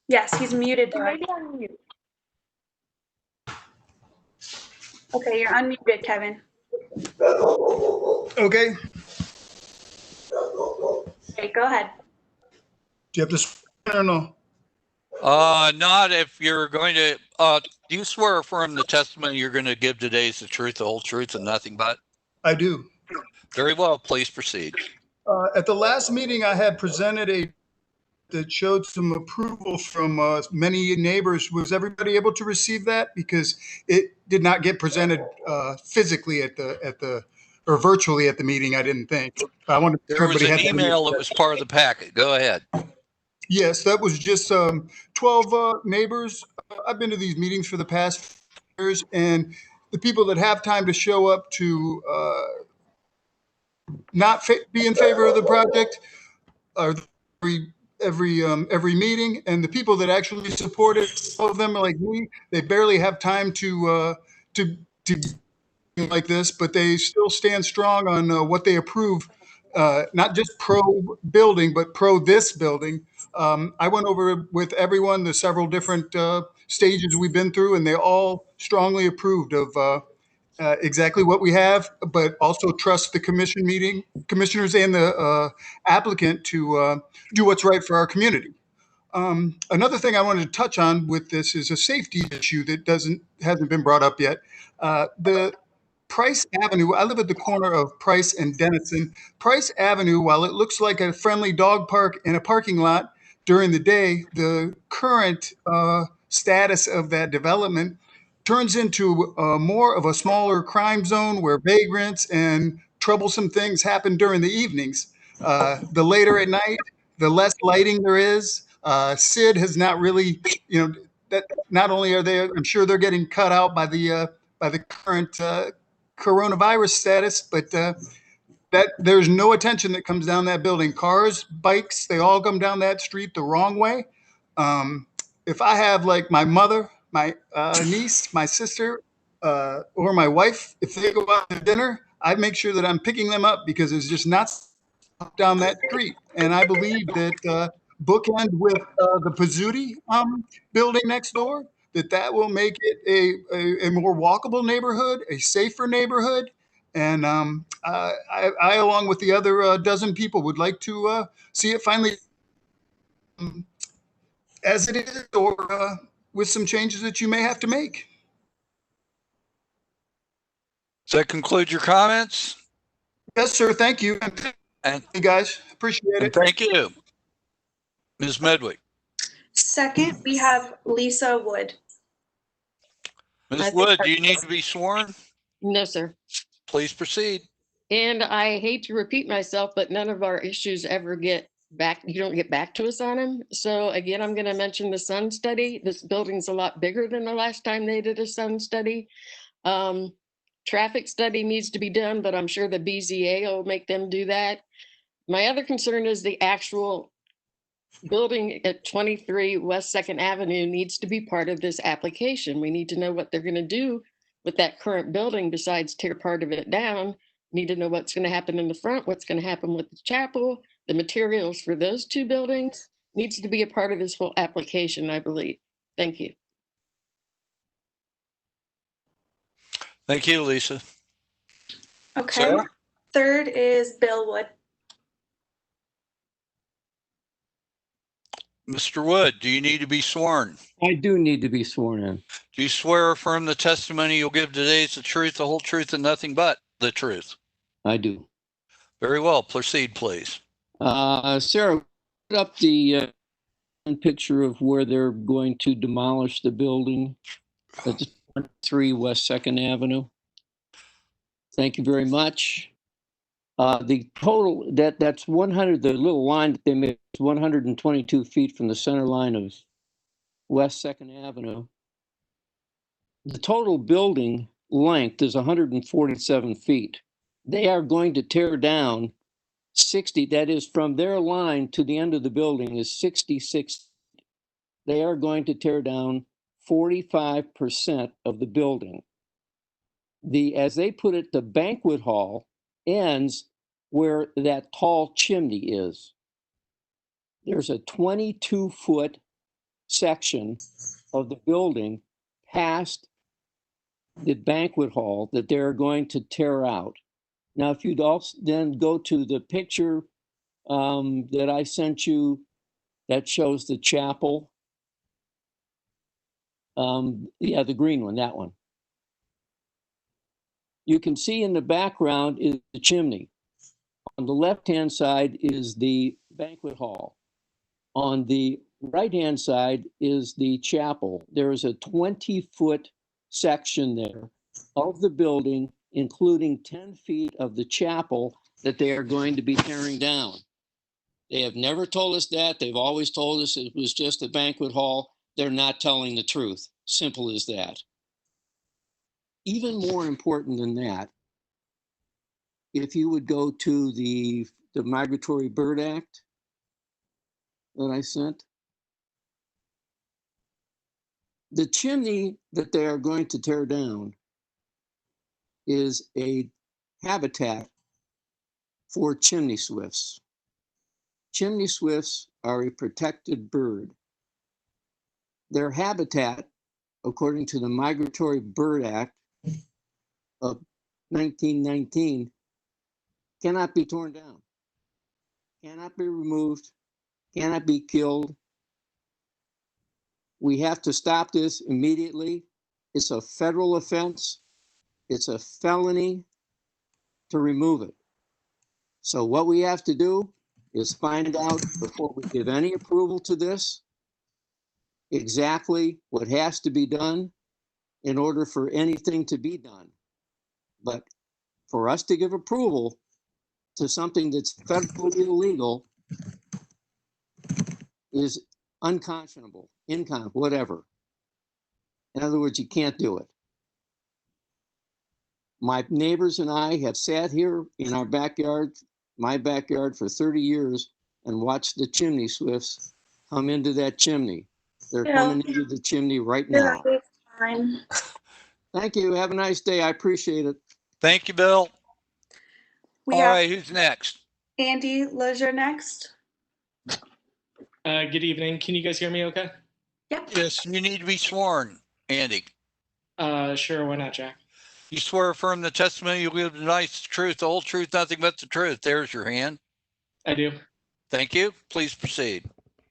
Speaker 2: Yes, he's muted.
Speaker 6: He may be on mute.
Speaker 2: Okay, you're unmuted, Kevin.
Speaker 16: Okay.
Speaker 2: Okay, go ahead.
Speaker 16: Do you have to swear or no?
Speaker 1: Not if you're going to, do you swear or affirm the testimony you're going to give today is the truth, the whole truth, and nothing but?
Speaker 16: I do.
Speaker 1: Very well, please proceed.
Speaker 16: At the last meeting, I had presented that showed some approval from many neighbors. Was everybody able to receive that? Because it did not get presented physically or virtually at the meeting, I didn't think. I wanted
Speaker 1: there was an email that was part of the packet. Go ahead.
Speaker 16: Yes, that was just 12 neighbors. I've been to these meetings for the past years, and the people that have time to show up to not be in favor of the project are every meeting, and the people that actually support it, some of them are like me, they barely have time to like this, but they still stand strong on what they approve, not just pro building, but pro this building. I went over with everyone the several different stages we've been through, and they all strongly approved of exactly what we have, but also trust the commissioners and the applicant to do what's right for our community. Another thing I wanted to touch on with this is a safety issue that hasn't been brought up yet. The Price Avenue, I live at the corner of Price and Dennison. Price Avenue, while it looks like a friendly dog park in a parking lot during the day, the current status of that development turns into more of a smaller crime zone where vagrants and troublesome things happen during the evenings. The later at night, the less lighting there is. Sid has not really, that not only are they, I'm sure they're getting cut out by the current coronavirus status, but that there's no attention that comes down that building. Cars, bikes, they all come down that street the wrong way. If I have like my mother, my niece, my sister, or my wife, if they go out to dinner, I make sure that I'm picking them up because it's just not down that street. And I believe that bookend with the Pizzuti building next door, that will make it a more walkable neighborhood, a safer neighborhood. And I, along with the other dozen people, would like to see it finally as it is, or with some changes that you may have to make.
Speaker 1: Does that conclude your comments?
Speaker 16: Yes, sir. Thank you. And you guys, appreciate it.
Speaker 1: Thank you. Ms. Medwick.
Speaker 2: Second, we have Lisa Wood.
Speaker 1: Ms. Wood, do you need to be sworn?
Speaker 17: No, sir.
Speaker 1: Please proceed.
Speaker 17: And I hate to repeat myself, but none of our issues ever get back. You don't get back to us on them. So again, I'm going to mention the sun study. This building's a lot bigger than the last time they did a sun study. Traffic study needs to be done, but I'm sure the BZA will make them do that. My other concern is the actual building at 23 West 2nd Avenue needs to be part of this application. We need to know what they're going to do with that current building besides tear part of it down. Need to know what's going to happen in the front, what's going to happen with the chapel, the materials for those two buildings needs to be a part of this whole application, I believe. Thank you.
Speaker 1: Thank you, Lisa.
Speaker 2: Okay.
Speaker 1: Sarah?
Speaker 2: Third is Bill Wood.
Speaker 1: Mr. Wood, do you need to be sworn?
Speaker 10: I do need to be sworn in.
Speaker 1: Do you swear or affirm the testimony you'll give today is the truth, the whole truth, and nothing but the truth?
Speaker 10: I do.
Speaker 1: Very well. Proceed, please.
Speaker 10: Sarah, put up the picture of where they're going to demolish the building at 3 West 2nd Avenue. Thank you very much. The total, that's 100, the little line that they made is 122 feet from the center line of West 2nd Avenue. The total building length is 147 feet. They are going to tear down 60, that is from their line to the end of the building is 66. They are going to tear down 45% of the building. As they put it, the banquet hall ends where that tall chimney is. There's a 22-foot section of the building past the banquet hall that they're going to tear out. Now, if you'd also then go to the picture that I sent you that shows the chapel. Yeah, the green one, that one. You can see in the background is the chimney. On the left-hand side is the banquet hall. On the right-hand side is the chapel. There is a 20-foot section there of the building, including 10 feet of the chapel that they are going to be tearing down. They have never told us that. They've always told us it was just a banquet hall. They're not telling the truth. Simple as that. Even more important than that, if you would go to the Migratory Bird Act that I sent, the chimney that they are going to tear down is a habitat for chimney swifts. Chimney swifts are a protected bird. Their habitat, according to the Migratory Bird Act of 1919, cannot be torn down, cannot be removed, cannot be killed. We have to stop this immediately. It's a federal offense. It's a felony to remove it. So what we have to do is find out before we give any approval to this, exactly what has to be done in order for anything to be done. But for us to give approval to something that's federally illegal is unconscionable, whatever. In other words, you can't do it. My neighbors and I have sat here in our backyard, my backyard, for 30 years and watched the chimney swifts come into that chimney. They're coming into the chimney right now. Thank you. Have a nice day. I appreciate it.
Speaker 1: Thank you, Bill.
Speaker 2: We
Speaker 1: All
Speaker 2: have
Speaker 1: right, who's next?
Speaker 2: Andy Leisure next.
Speaker 18: Good evening. Can you guys hear me okay?
Speaker 2: Yep.
Speaker 1: Yes, you need to be sworn, Andy.
Speaker 18: Sure, why not, Jack?
Speaker 1: You swear or affirm the testimony you'll give tonight is the truth, the whole truth, nothing but the truth. There's your hand.
Speaker 18: I do.
Speaker 1: Thank you. Please proceed.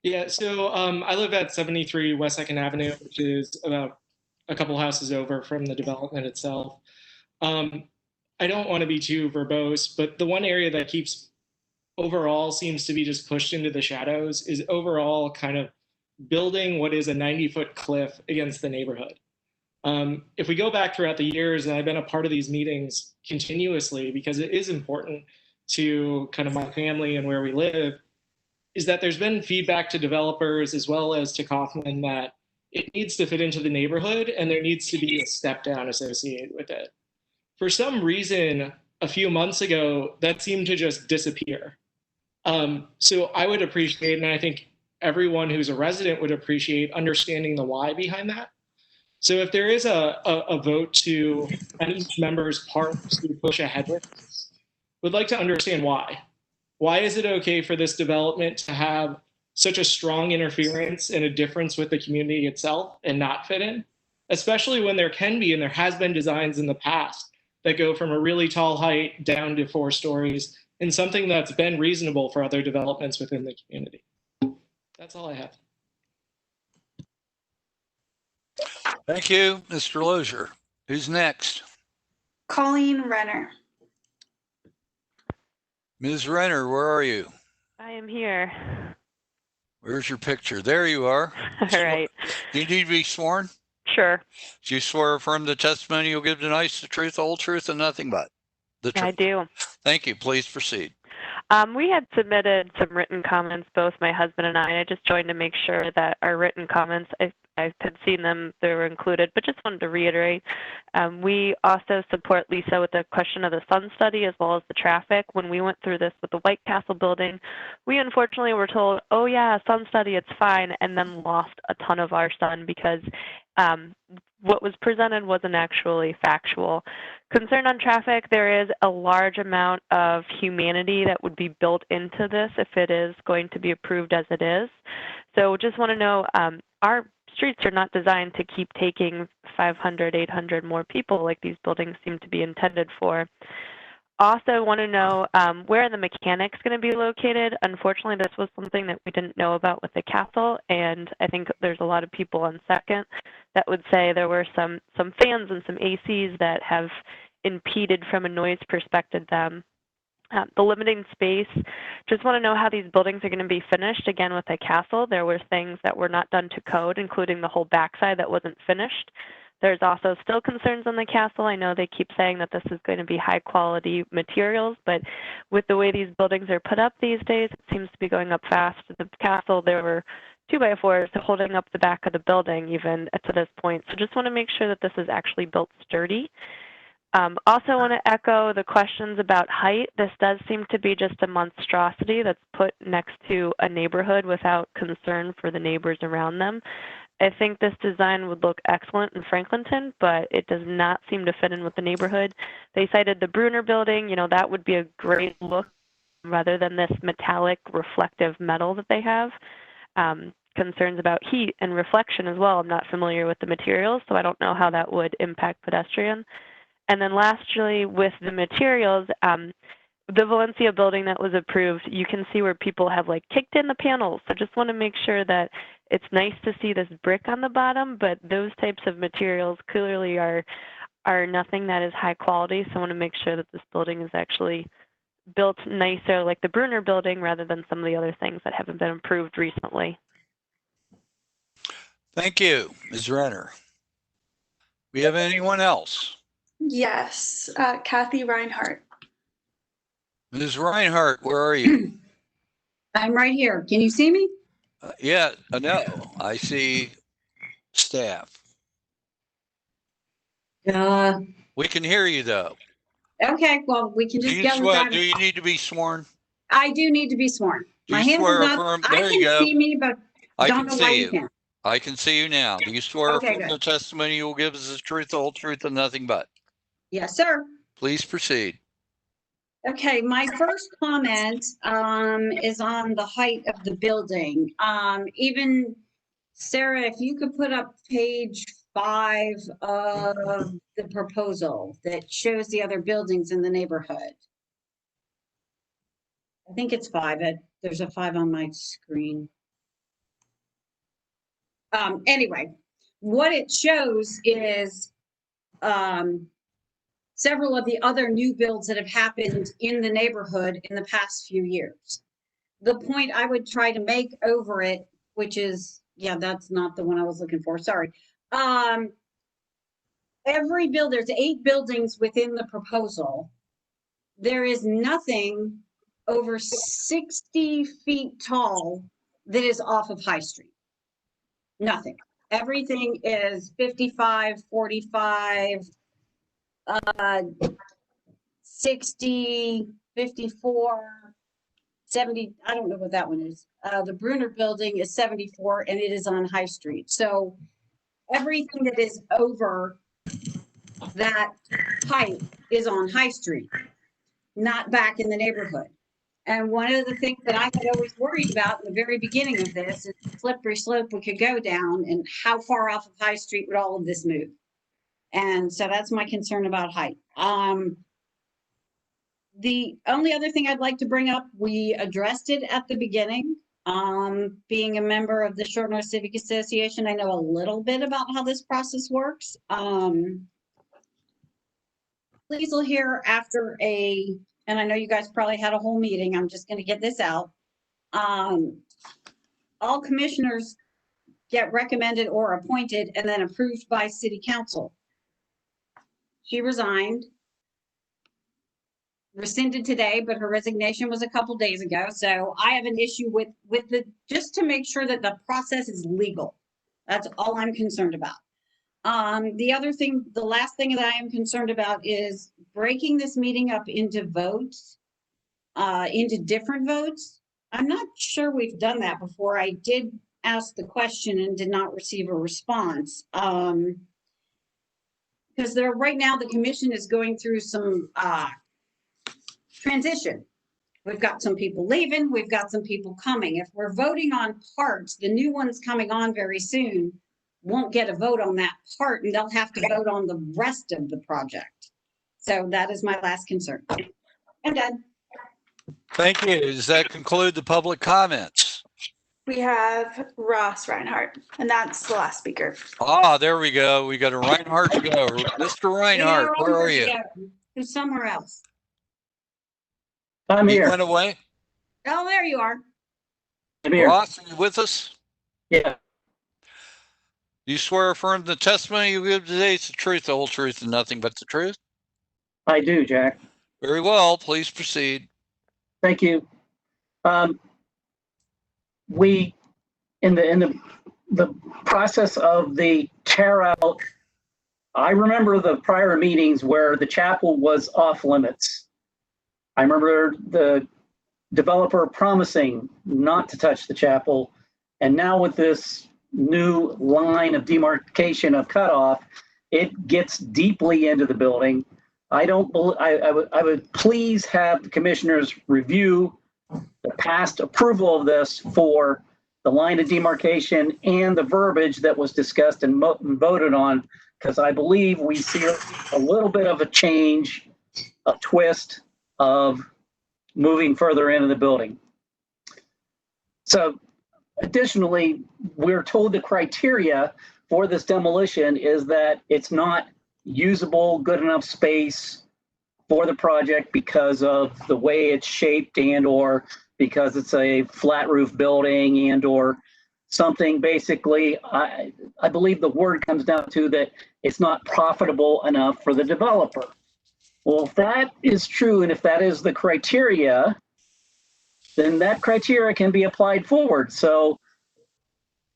Speaker 18: Yeah, so I live at 73 West 2nd Avenue, which is about a couple houses over from the development itself. I don't want to be too verbose, but the one area that keeps overall seems to be just pushed into the shadows is overall kind of building what is a 90-foot cliff against the neighborhood. If we go back throughout the years, and I've been a part of these meetings continuously because it is important to kind of my family and where we live, is that there's been feedback to developers as well as to Kaufman that it needs to fit into the neighborhood and there needs to be a step down associated with it. For some reason, a few months ago, that seemed to just disappear. So I would appreciate, and I think everyone who's a resident would appreciate understanding the why behind that. So if there is a vote to, on each member's part to push ahead with this, would like to understand why. Why is it okay for this development to have such a strong interference and a difference with the community itself and not fit in? Especially when there can be, and there has been designs in the past that go from a really tall height down to 4 stories, and something that's been reasonable for other developments within the community. That's all I have.
Speaker 1: Thank you, Mr. Lozier. Who's next?
Speaker 2: Colleen Renner.
Speaker 1: Ms. Renner, where are you?
Speaker 19: I am here.
Speaker 1: Where's your picture? There you are.
Speaker 19: All right.
Speaker 1: Do you need to be sworn?
Speaker 19: Sure.
Speaker 1: Do you swear or affirm the testimony you'll give tonight is the truth, the whole truth, and nothing but the truth?
Speaker 19: I do.
Speaker 1: Thank you. Please proceed.
Speaker 19: We had submitted some written comments, both my husband and I just joined to make sure that our written comments, I had seen them, they were included, but just wanted to reiterate. We also support Lisa with the question of the sun study as well as the traffic. When we went through this with the White Castle building, we unfortunately were told, oh yeah, sun study, it's fine, and then lost a ton of our sun because what was presented wasn't actually factual. Concern on traffic, there is a large amount of humanity that would be built into this if it is going to be approved as it is. So just want to know, our streets are not designed to keep taking 500, 800 more people like these buildings seem to be intended for. Also want to know where are the mechanics going to be located. Unfortunately, this was something that we didn't know about with the castle, and I think there's a lot of people on Second that would say there were some fans and some ACs that have impeded from a noise perspective them. The limiting space, just want to know how these buildings are going to be finished. Again, with the castle, there were things that were not done to code, including the whole backside that wasn't finished. There's also still concerns on the castle. I know they keep saying that this is going to be high quality materials, but with the way these buildings are put up these days, it seems to be going up fast. At the castle, there were 2x4s holding up the back of the building even to this point. So just want to make sure that this is actually built sturdy. Also want to echo the questions about height. This does seem to be just a monstrosity that's put next to a neighborhood without concern for the neighbors around them. I think this design would look excellent in Franklinton, but it does not seem to fit in with the neighborhood. They cited the Bruner building, you know, that would be a great look rather than this metallic reflective metal that they have. Concerns about heat and reflection as well. I'm not familiar with the materials, so I don't know how that would impact pedestrian. And then lastly, with the materials, the Valencia building that was approved, you can see where people have like kicked in the panels. So just want to make sure that it's nice to see this brick on the bottom, but those types of materials clearly are nothing that is high quality. So I want to make sure that this building is actually built nicer like the Bruner building rather than some of the other things that haven't been approved recently.
Speaker 1: Thank you, Ms. Renner. We have anyone else?
Speaker 2: Yes, Kathy Reinhardt.
Speaker 1: Ms. Reinhardt, where are you?
Speaker 13: I'm right here. Can you see me?
Speaker 1: Yeah, no, I see staff. We can hear you though.
Speaker 13: Okay, well, we can just get with
Speaker 1: Do you need to be sworn?
Speaker 13: I do need to be sworn. My hand is up. I can see me, but don't know why you can't.
Speaker 1: I can see you now. Do you swear
Speaker 13: Okay,
Speaker 1: from the testimony you will give us the truth, the whole truth, and nothing but?
Speaker 13: Yes, sir.
Speaker 1: Please proceed.
Speaker 13: Okay, my first comment is on the height of the building. Even Sarah, if you could put up page 5 of the proposal that shows the other buildings in the neighborhood. I think it's 5. There's a 5 on my screen. Anyway, what it shows is several of the other new builds that have happened in the neighborhood in the past few years. The point I would try to make over it, which is, yeah, that's not the one I was looking for, sorry. Every build, there's 8 buildings within the proposal. There is nothing over 60 feet tall that is off of High Street. Nothing. Everything is 55, 45, 60, 54, 70. I don't know what that one is. The Bruner building is 74 and it is on High Street. So everything that is over that height is on High Street, not back in the neighborhood. And one of the things that I had always worried about in the very beginning of this is the slippery slope we could go down and how far off of High Street would all of this move. And so that's my concern about height. The only other thing I'd like to bring up, we addressed it at the beginning. Being a member of the Short North Civic Association, I know a little bit about how this process works. Please will hear after and I know you guys probably had a whole meeting, I'm just going to get this out. All commissioners get recommended or appointed and then approved by City Council. She resigned, rescinded today, but her resignation was a couple days ago. So I have an issue with just to make sure that the process is legal. That's all I'm concerned about. The other thing, the last thing that I am concerned about is breaking this meeting up into votes, into different votes. I'm not sure we've done that before. I did ask the question and did not receive a response. Because right now the commission is going through some transition. We've got some people leaving, we've got some people coming. If we're voting on parts, the new ones coming on very soon won't get a vote on that part and they'll have to vote on the rest of the project. So that is my last concern. I'm done.
Speaker 1: Thank you. Does that conclude the public comments?
Speaker 2: We have Ross Reinhardt, and that's the last speaker.
Speaker 1: Ah, there we go. We got a Reinhardt to go. Mr. Reinhardt, where are you?
Speaker 13: Who's somewhere else?
Speaker 11: I'm
Speaker 1: He
Speaker 11: here.
Speaker 1: went away?
Speaker 13: Oh, there you are.
Speaker 11: I'm here.
Speaker 1: Ross, are you with us?
Speaker 11: Yeah.
Speaker 1: You swear affirm the testimony you give today is the truth, the whole truth, and nothing but the truth?
Speaker 11: I do, Jack.
Speaker 1: Very well. Please proceed.
Speaker 11: Thank you. We, in the process of the tear out, I remember the prior meetings where the chapel was off limits. I remember the developer promising not to touch the chapel. And now with this new line of demarcation of cutoff, it gets deeply into the building. I would please have the commissioners review the past approval of this for the line of demarcation and the verbiage that was discussed and voted on, because I believe we see a little bit of a change, a twist of moving further into the building. So additionally, we're told the criteria for this demolition is that it's not usable, good enough space for the project because of the way it's shaped and or because it's a flat roof building and or something. Basically, I believe the word comes down to that it's not profitable enough for the developer. Well, if that is true and if that is the criteria, then that criteria can be applied forward. So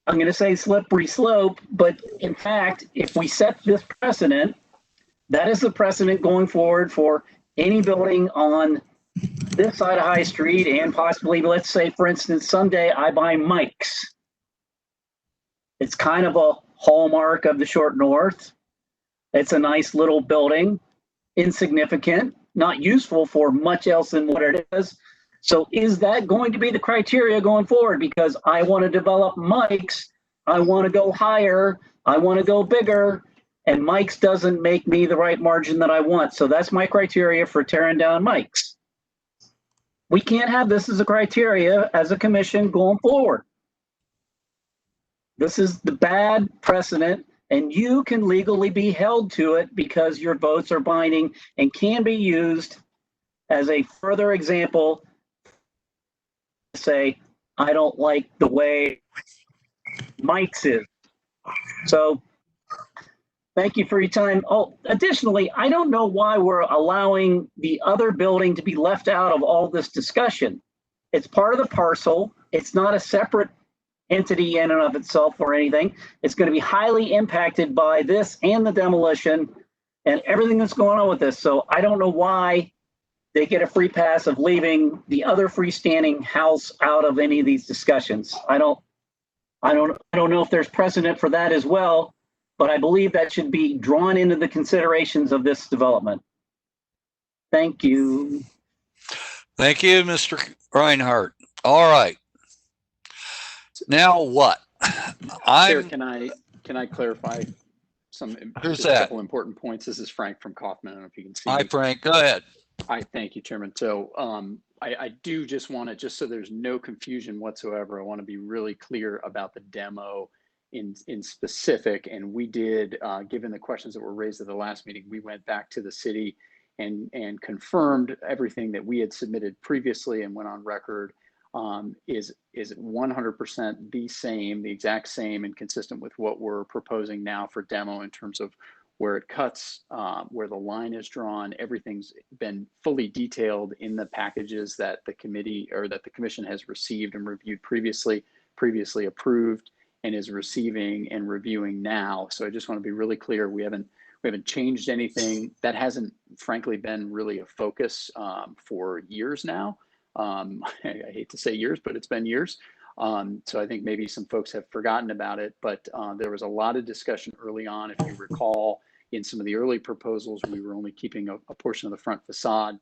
Speaker 11: I'm going to say slippery slope, but in fact, if we set this precedent, that is the precedent going forward for any building on this side of High Street and possibly, let's say, for instance, someday I buy Mike's. It's kind of a hallmark of the Short North. It's a nice little building, insignificant, not useful for much else than what it is. So is that going to be the criteria going forward? Because I want to develop Mike's, I want to go higher, I want to go bigger, and Mike's doesn't make me the right margin that I want. So that's my criteria for tearing down Mike's. We can't have this as a criteria as a commission going forward. This is the bad precedent And you can legally be held to it because your votes are binding and can be used as a further example. Say, I don't like the way Mike's is. So thank you for your time. Oh, additionally, I don't know why we're allowing the other building to be left out of all this discussion. It's part of the parcel. It's not a separate entity in and of itself or anything. It's going to be highly impacted by this and the demolition and everything that's going on with this. So I don't know why they get a free pass of leaving the other freestanding house out of any of these discussions. I don't know if there's precedent for that as well, but I believe that should be drawn into the considerations of this development. Thank you.
Speaker 1: Thank you, Mr. Reinhardt. All right. Now what?
Speaker 15: Chair, can I clarify some
Speaker 1: Who's
Speaker 15: just a
Speaker 1: that?
Speaker 15: couple important points? This is Frank from Kaufman. I don't know if you can see
Speaker 1: Hi,
Speaker 15: me.
Speaker 1: Frank. Go ahead.
Speaker 15: Hi, thank you, Chairman. So I do just want to, just so there's no confusion whatsoever, I want to be really clear about the demo in specific. And we did, given the questions that were raised at the last meeting, we went back to the city and confirmed everything that we had submitted previously and went on record is 100% the same, the exact same, and consistent with what we're proposing now for demo in terms of where it cuts, where the line is drawn. Everything's been fully detailed in the packages that the committee or that the commission has received and reviewed previously approved, and is receiving and reviewing now. So I just want to be really clear. We haven't changed anything. That hasn't, frankly, been really a focus for years now. I hate to say years, but it's been years. So I think maybe some folks have forgotten about it, but there was a lot of discussion early on. If you recall, in some of the early proposals, we were only keeping a portion of the front facade.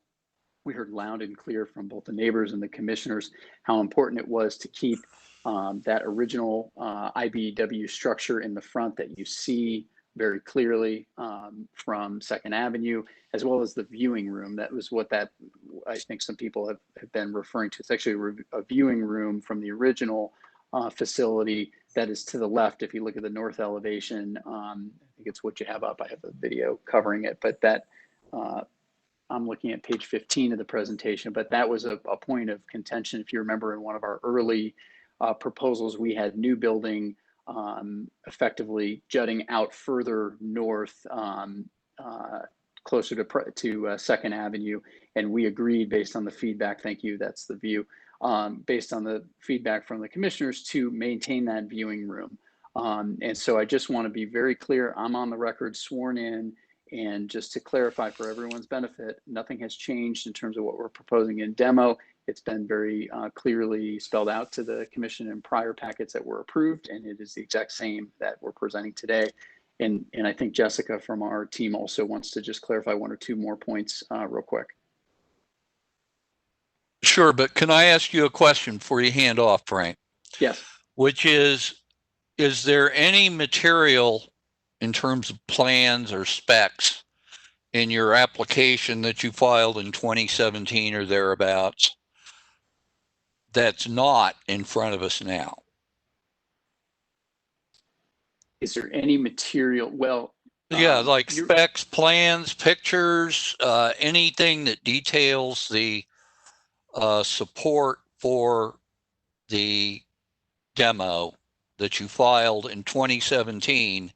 Speaker 15: We heard loud and clear from both the neighbors and the commissioners how important it was to keep that original IBEW structure in the front that you see very clearly from 2nd Avenue, as well as the viewing room. That was what that, I think some people have been referring to. It's actually a viewing room from the original facility that is to the left. If you look at the north elevation, I think it's what you have up. I have a video covering it, but that I'm looking at page 15 of the presentation, but that was a point of contention. If you remember, in one of our early proposals, we had new building effectively jutting out further north, closer to 2nd Avenue. And we agreed, based on the feedback, thank you, that's the view, based on the feedback from the commissioners, to maintain that viewing room. And so I just want to be very clear, I'm on the record, sworn in, and just to clarify for everyone's benefit, nothing has changed in terms of what we're proposing in demo. It's been very clearly spelled out to the commission in prior packets that were approved, and it is the exact same that we're presenting today. And I think Jessica from our team also wants to just clarify one or two more points real quick.
Speaker 1: Sure, but can I ask you a question before you hand off, Frank?
Speaker 15: Yes.
Speaker 1: Which is there any material in terms of plans or specs in your application that you filed in 2017 or thereabouts that's not in front of us now?
Speaker 15: Is there any material? Well,
Speaker 1: yeah, like specs, plans, pictures, anything that details the support for the demo that you filed in 2017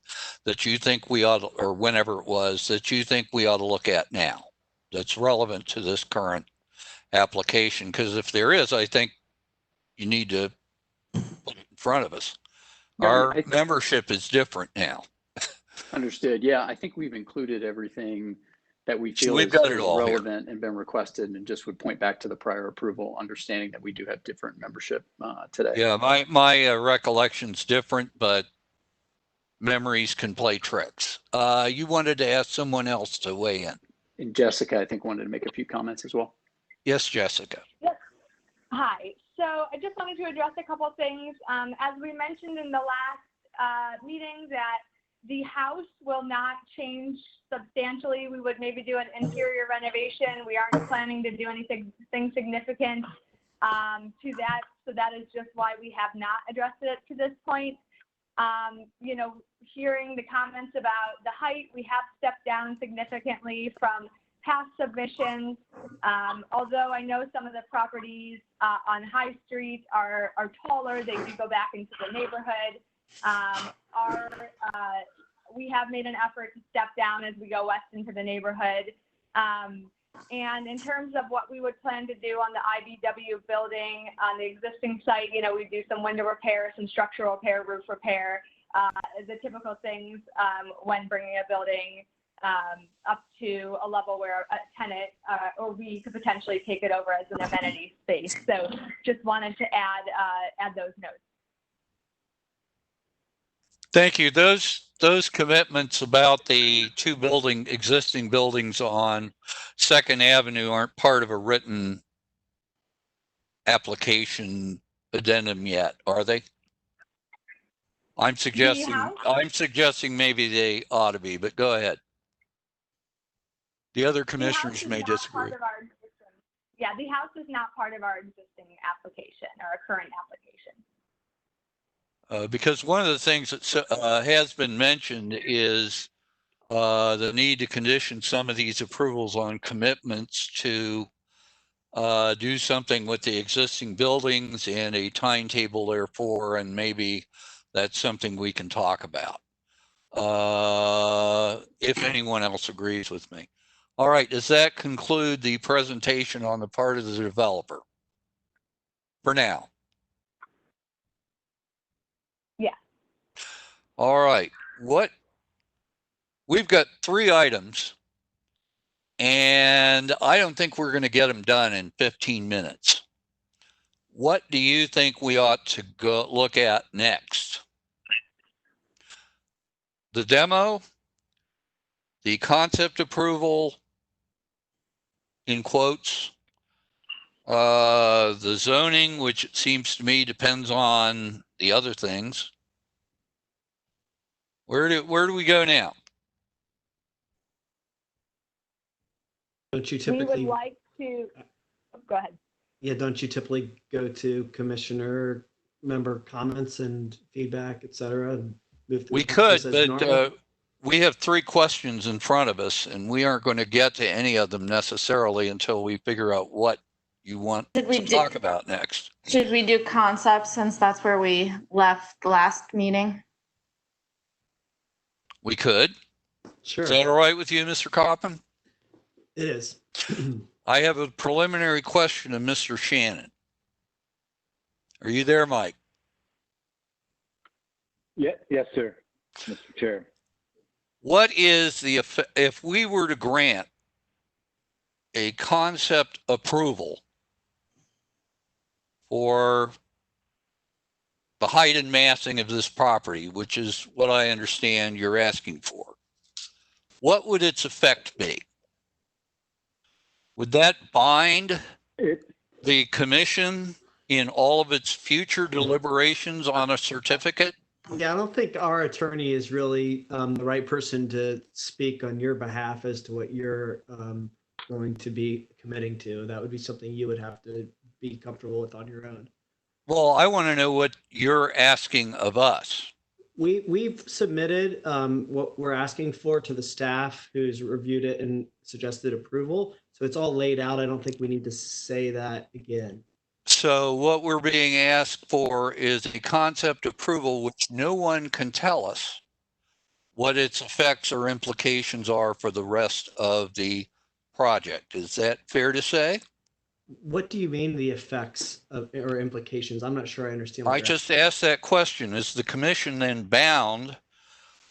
Speaker 1: that you think we ought to, or whenever it was, that you think we ought to look at now that's relevant to this current application? Because if there is, I think you need to put it in front of us. Our membership is different now.
Speaker 15: Understood. Yeah, I think we've included everything that we feel
Speaker 1: We've got it all
Speaker 15: relevant and been requested, and just would point back to the prior approval, understanding that we do have different membership today.
Speaker 1: Yeah, my recollection's different, but memories can play tricks. You wanted to ask someone else to weigh in.
Speaker 15: And Jessica, I think, wanted to make a few comments as well.
Speaker 1: Yes, Jessica.
Speaker 6: Yes. Hi. So I just wanted to address a couple of things. As we mentioned in the last meeting, that the house will not change substantially. We would maybe do an interior renovation. We aren't planning to do anything significant to that. So that is just why we have not addressed it to this point. You know, hearing the comments about the height, we have stepped down significantly from past submissions. Although I know some of the properties on High Street are taller, they do go back into the neighborhood. We have made an effort to step down as we go west into the neighborhood. And in terms of what we would plan to do on the IBW building on the existing site, you know, we do some window repair, some structural repair, roof repair, the typical things when bringing a building up to a level where a tenant or we could potentially take it over as an amenity space. So just wanted to add those notes.
Speaker 1: Thank you. Those commitments about the two existing buildings on 2nd Avenue aren't part of a written application addendum yet, are they? I'm suggesting maybe they ought to be, but go ahead. The other commissioners may disagree.
Speaker 6: Yeah, the house is not part of our existing application or our current application.
Speaker 1: Because one of the things that has been mentioned is the need to condition some of these approvals on commitments to do something with the existing buildings and a timetable therefore, and maybe that's something we can talk about if anyone else agrees with me. All right, does that conclude the presentation on the part of the developer for now?
Speaker 6: Yeah.
Speaker 1: All right, we've got 3 items and I don't think we're going to get them done in 15 minutes. What do you think we ought to go look at next? The demo, the concept approval, in quotes, the zoning, which it seems to me depends on the other things. Where do we go now?
Speaker 20: Don't you
Speaker 6: We
Speaker 20: typically?
Speaker 6: would like to, go ahead.
Speaker 20: Yeah, don't you typically go to commissioner member comments and feedback, et cetera? And move through
Speaker 1: We
Speaker 20: the
Speaker 1: could,
Speaker 20: process as
Speaker 1: but
Speaker 20: normal?
Speaker 1: we have 3 questions in front of us, and we aren't going to get to any of them necessarily until we figure out what you want to talk about next.
Speaker 8: Should we do concepts since that's where we left the last meeting?
Speaker 1: We could.
Speaker 20: Sure.
Speaker 1: Is that all right with you, Mr. Coppin?
Speaker 20: It is.
Speaker 1: I have a preliminary question of Mr. Shannon. Are you there, Mike?
Speaker 21: Yeah, yes, sir, Mr. Chair.
Speaker 1: What is the effect if we were to grant a concept approval for the height and massing of this property, which is what I understand you're asking for? What would its effect be? Would that bind the commission in all of its future deliberations on a certificate?
Speaker 20: Yeah, I don't think our attorney is really the right person to speak on your behalf as to what you're going to be committing to. That would be something you would have to be comfortable with on your own.
Speaker 1: Well, I want to know what you're asking of us.
Speaker 20: We've submitted what we're asking for to the staff who's reviewed it and suggested approval. So it's all laid out. I don't think we need to say that again.
Speaker 1: So what we're being asked for is a concept approval, which no one can tell us what its effects or implications are for the rest of the project. Is that fair to say?
Speaker 20: What do you mean the effects of or implications? I'm not sure I understand.
Speaker 1: I just asked that question. Is the commission then bound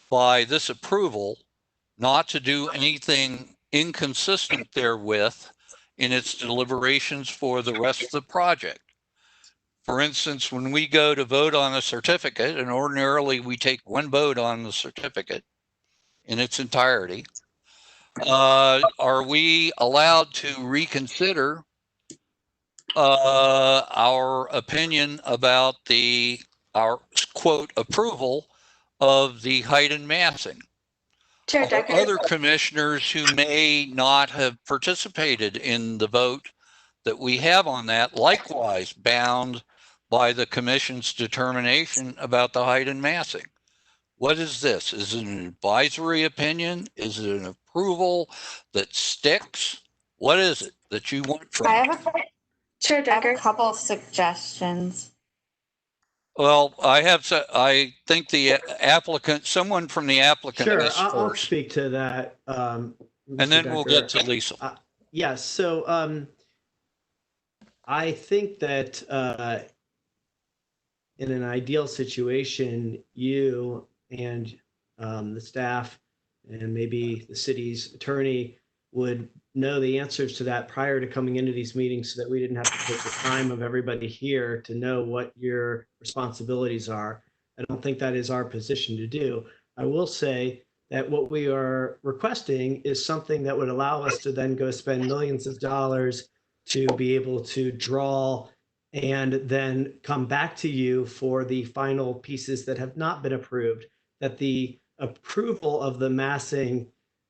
Speaker 1: by this approval not to do anything inconsistent therewith in its deliberations for the rest of the project? For instance, when we go to vote on a certificate, and ordinarily we take one vote on the certificate in its entirety, are we allowed to reconsider our opinion about our quote approval of the height and massing?
Speaker 2: Chair
Speaker 1: Are
Speaker 2: Decker.
Speaker 1: other commissioners who may not have participated in the vote that we have on that likewise bound by the commission's determination about the height and massing? What is this? Is it an advisory opinion? Is it an approval that sticks? What is it that you want from
Speaker 8: I
Speaker 1: it?
Speaker 8: have a,
Speaker 2: Chair
Speaker 8: I have
Speaker 2: Decker.
Speaker 8: a couple of suggestions.
Speaker 1: Well, I think the applicant, someone from the applicant
Speaker 20: Sure,
Speaker 1: asked
Speaker 20: I'll
Speaker 1: first,
Speaker 20: speak to that,
Speaker 1: and
Speaker 20: Mr.
Speaker 1: then we'll
Speaker 20: Decker.
Speaker 1: get to Lisa.
Speaker 20: Yes, so I think that in an ideal situation, you and the staff and maybe the city's attorney would know the answers to that prior to coming into these meetings so that we didn't have to take the time of everybody here to know what your responsibilities are. I don't think that is our position to do. I will say that what we are requesting is something that would allow us to then go spend millions of dollars to be able to draw and then come back to you for the final pieces that have not been approved, that the approval of the massing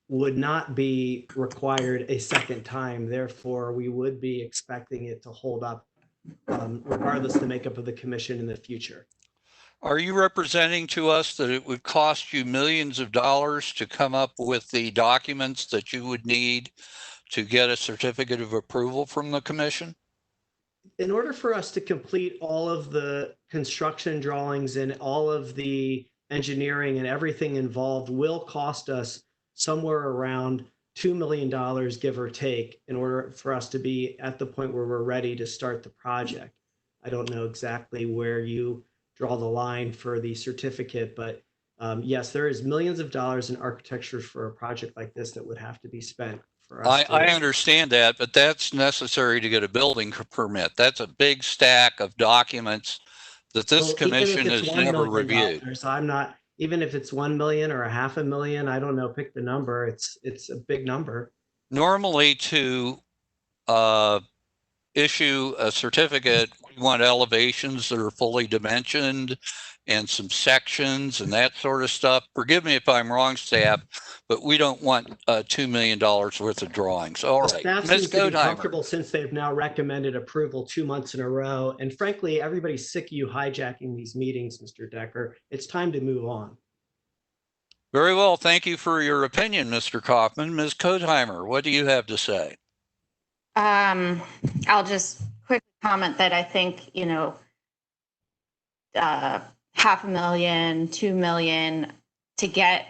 Speaker 20: would not be required a second time. Therefore, we would be expecting it to hold up regardless of the makeup of the commission in the future.
Speaker 1: Are you representing to us that it would cost you millions of dollars to come up with the documents that you would need to get a certificate of approval from the commission?
Speaker 20: In order for us to complete all of the construction drawings and all of the engineering and everything involved will cost us somewhere around $2 million, give or take, in order for us to be at the point where we're ready to start the project. I don't know exactly where you draw the line for the certificate, but yes, there is millions of dollars in architecture for a project like this that would have to be spent for us
Speaker 1: I understand that, but that's necessary to get a building permit. That's a big stack of documents that this
Speaker 20: Well,
Speaker 1: commission
Speaker 20: even if it's
Speaker 1: has
Speaker 20: $1
Speaker 1: never
Speaker 20: million,
Speaker 1: reviewed.
Speaker 20: I'm not, even if it's 1 million or a $500,000, I don't know, pick the number. It's a big number.
Speaker 1: Normally to issue a certificate, we want elevations that are fully dimensioned and some sections and that sort of stuff. Forgive me if I'm wrong, staff, but we don't want $2 million worth of drawings. All
Speaker 20: The
Speaker 1: right,
Speaker 20: staff
Speaker 1: Ms.
Speaker 20: seems to be
Speaker 1: Gottheimer.
Speaker 20: comfortable since they've now recommended approval 2 months in a row. And frankly, everybody's sick of you hijacking these meetings, Mr. Decker. It's time to move on.
Speaker 1: Very well. Thank you for your opinion, Mr. Kaufman. Ms. Gottheimer, what do you have to say?
Speaker 8: I'll just quickly comment that I think, $500,000, 2 million to get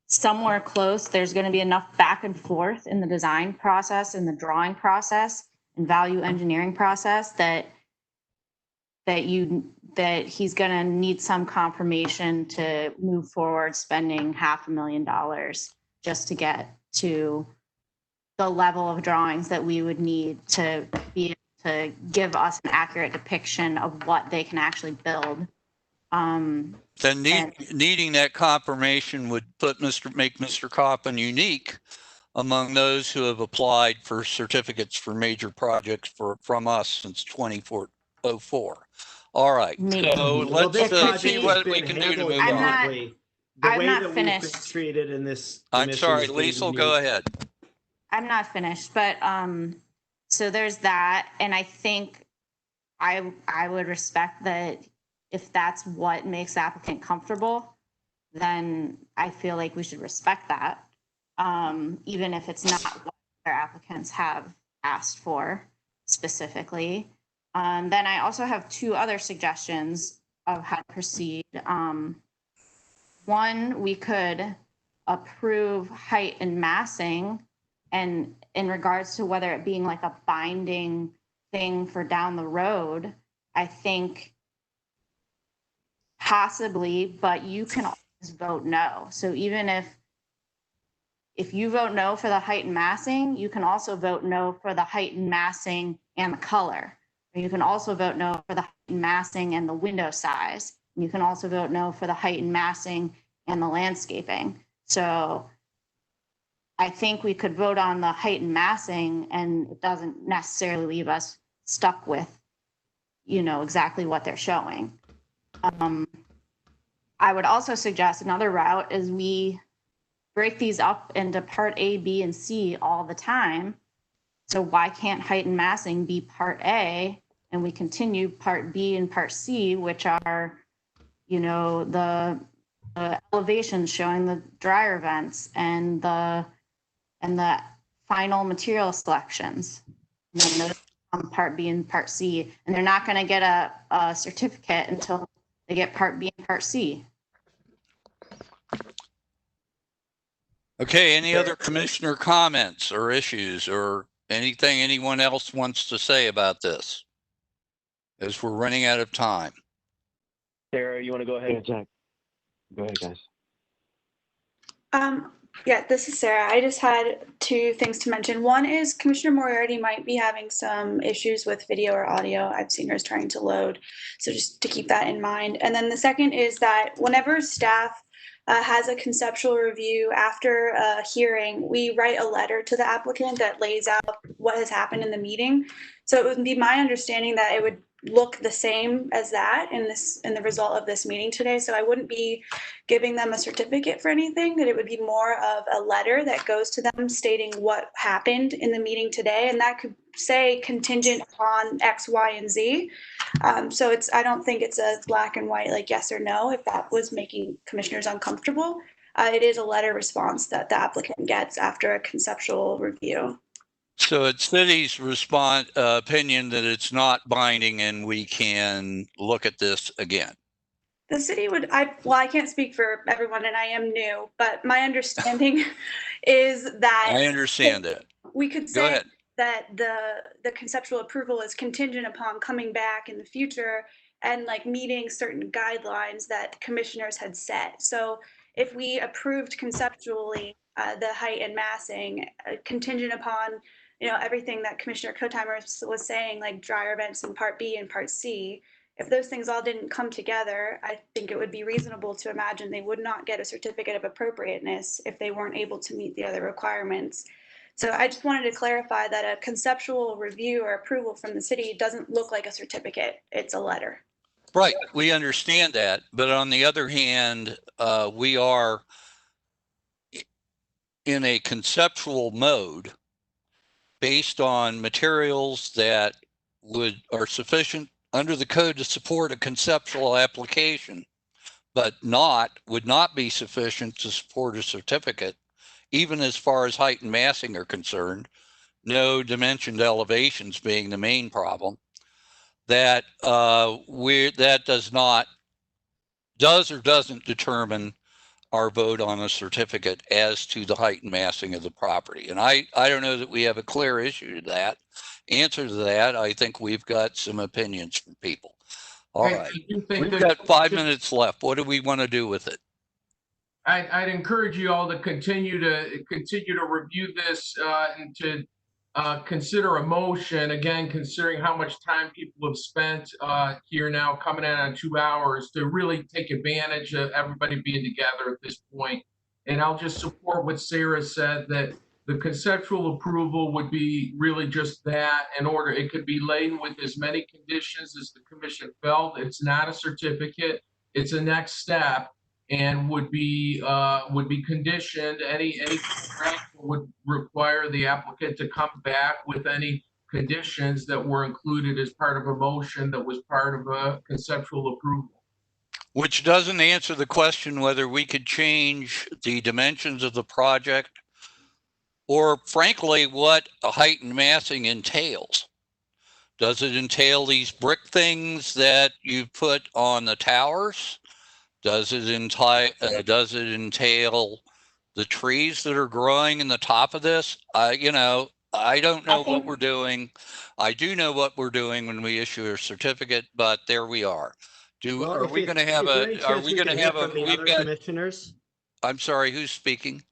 Speaker 8: somewhere close. There's going to be enough back and forth in the design process, in the drawing process, and value engineering process that he's going to need some confirmation to move forward spending $500,000 just to get to the level of drawings that we would need to be able to give us an accurate depiction of what they can actually build.
Speaker 1: Then needing that confirmation would make Mr. Kaufman unique among those who have applied for certificates for major projects from us since 2004. All right, so let's see what we can do to move on.
Speaker 8: I'm not finished.
Speaker 20: Treated in this.
Speaker 1: I'm sorry, Lisa, go ahead.
Speaker 8: I'm not finished, but so there's that, and I think I would respect that if that's what makes the applicant comfortable, then I feel like we should respect that, even if it's not what their applicants have asked for specifically. Then I also have 2 other suggestions of how to proceed. One, we could approve height and massing, and in regards to whether it being like a binding thing for down the road, I think possibly, but you can always vote no. So even if you vote no for the height and massing, you can also vote no for the height and massing and the color. Or you can also vote no for the height and massing and the window size. You can also vote no for the height and massing and the landscaping. So I think we could vote on the height and massing, and it doesn't necessarily leave us stuck with, exactly what they're showing. I would also suggest another route is we break these up into part A, B, and C all the time. So why can't height and massing be part A, and we continue part B and part C, which are, the elevations showing the dryer vents and the final material selections. And then those on Part B and Part C, and they're not going to get a certificate until they get Part B and Part C.
Speaker 1: Okay, any other commissioner comments or issues or anything anyone else wants to say about this? As we're running out of time.
Speaker 5: Sarah, you want to go ahead?
Speaker 12: Yeah, Jack. Go ahead, guys.
Speaker 2: Yeah, this is Sarah. I just had two things to mention. One is Commissioner Moriarty might be having some issues with video or audio. I've seen hers trying to load, so just to keep that in mind. And then the second is that whenever staff has a conceptual review after a hearing, we write a letter to the applicant that lays out what has happened in the meeting. So it would be my understanding that it would look the same as that in the result of this meeting today. So I wouldn't be giving them a certificate for anything, that it would be more of a letter that goes to them stating what happened in the meeting today. And that could say contingent upon X, Y, and Z. So I don't think it's a black and white, like yes or no, if that was making commissioners uncomfortable. It is a letter response that the applicant gets after a conceptual review.
Speaker 1: So it's city's opinion that it's not binding and we can look at this again.
Speaker 2: The city would, I can't speak for everyone and I am new, but my understanding is that.
Speaker 1: I understand that.
Speaker 2: We could
Speaker 1: Go
Speaker 2: say
Speaker 1: ahead.
Speaker 2: that the conceptual approval is contingent upon coming back in the future and like meeting certain guidelines that commissioners had set. So if we approved conceptually the height and massing contingent upon, everything that Commissioner Kotheimer was saying, like dryer vents in Part B and Part C, if those things all didn't come together, I think it would be reasonable to imagine they would not get a certificate of appropriateness if they weren't able to meet the other requirements. So I just wanted to clarify that a conceptual review or approval from the city doesn't look like a certificate. It's a letter.
Speaker 1: Right. We understand that. But on the other hand, we are in a conceptual mode based on materials that are sufficient under the code to support a conceptual application, but would not be sufficient to support a certificate, even as far as height and massing are concerned. No dimensioned elevations being the main problem. That does or doesn't determine our vote on a certificate as to the height and massing of the property. And I don't know that we have a clear answer to that. I think we've got some opinions from people. All right. We've got 5 minutes left. What do we want to do with it?
Speaker 3: I'd encourage you all to continue to review this and to consider a motion, again, considering how much time people have spent here now, coming in on 2 hours, to really take advantage of everybody being together at this point. And I'll just support what Sarah said, that the conceptual approval would be really just that. It could be laden with as many conditions as the commission felt. It's not a certificate. It's a next step, and would be conditioned. Any would require the applicant to come back with any conditions that were included as part of a motion that was part of a conceptual approval.
Speaker 1: Which doesn't answer the question whether we could change the dimensions of the project or, frankly, what a height and massing entails. Does it entail these brick things that you put on the towers? Does it entail the trees that are growing in the top of this? I don't know what we're doing. I do know what we're doing when we issue a certificate, but there we are. Are we going to have
Speaker 20: commissioners?
Speaker 1: I'm sorry, who's speaking?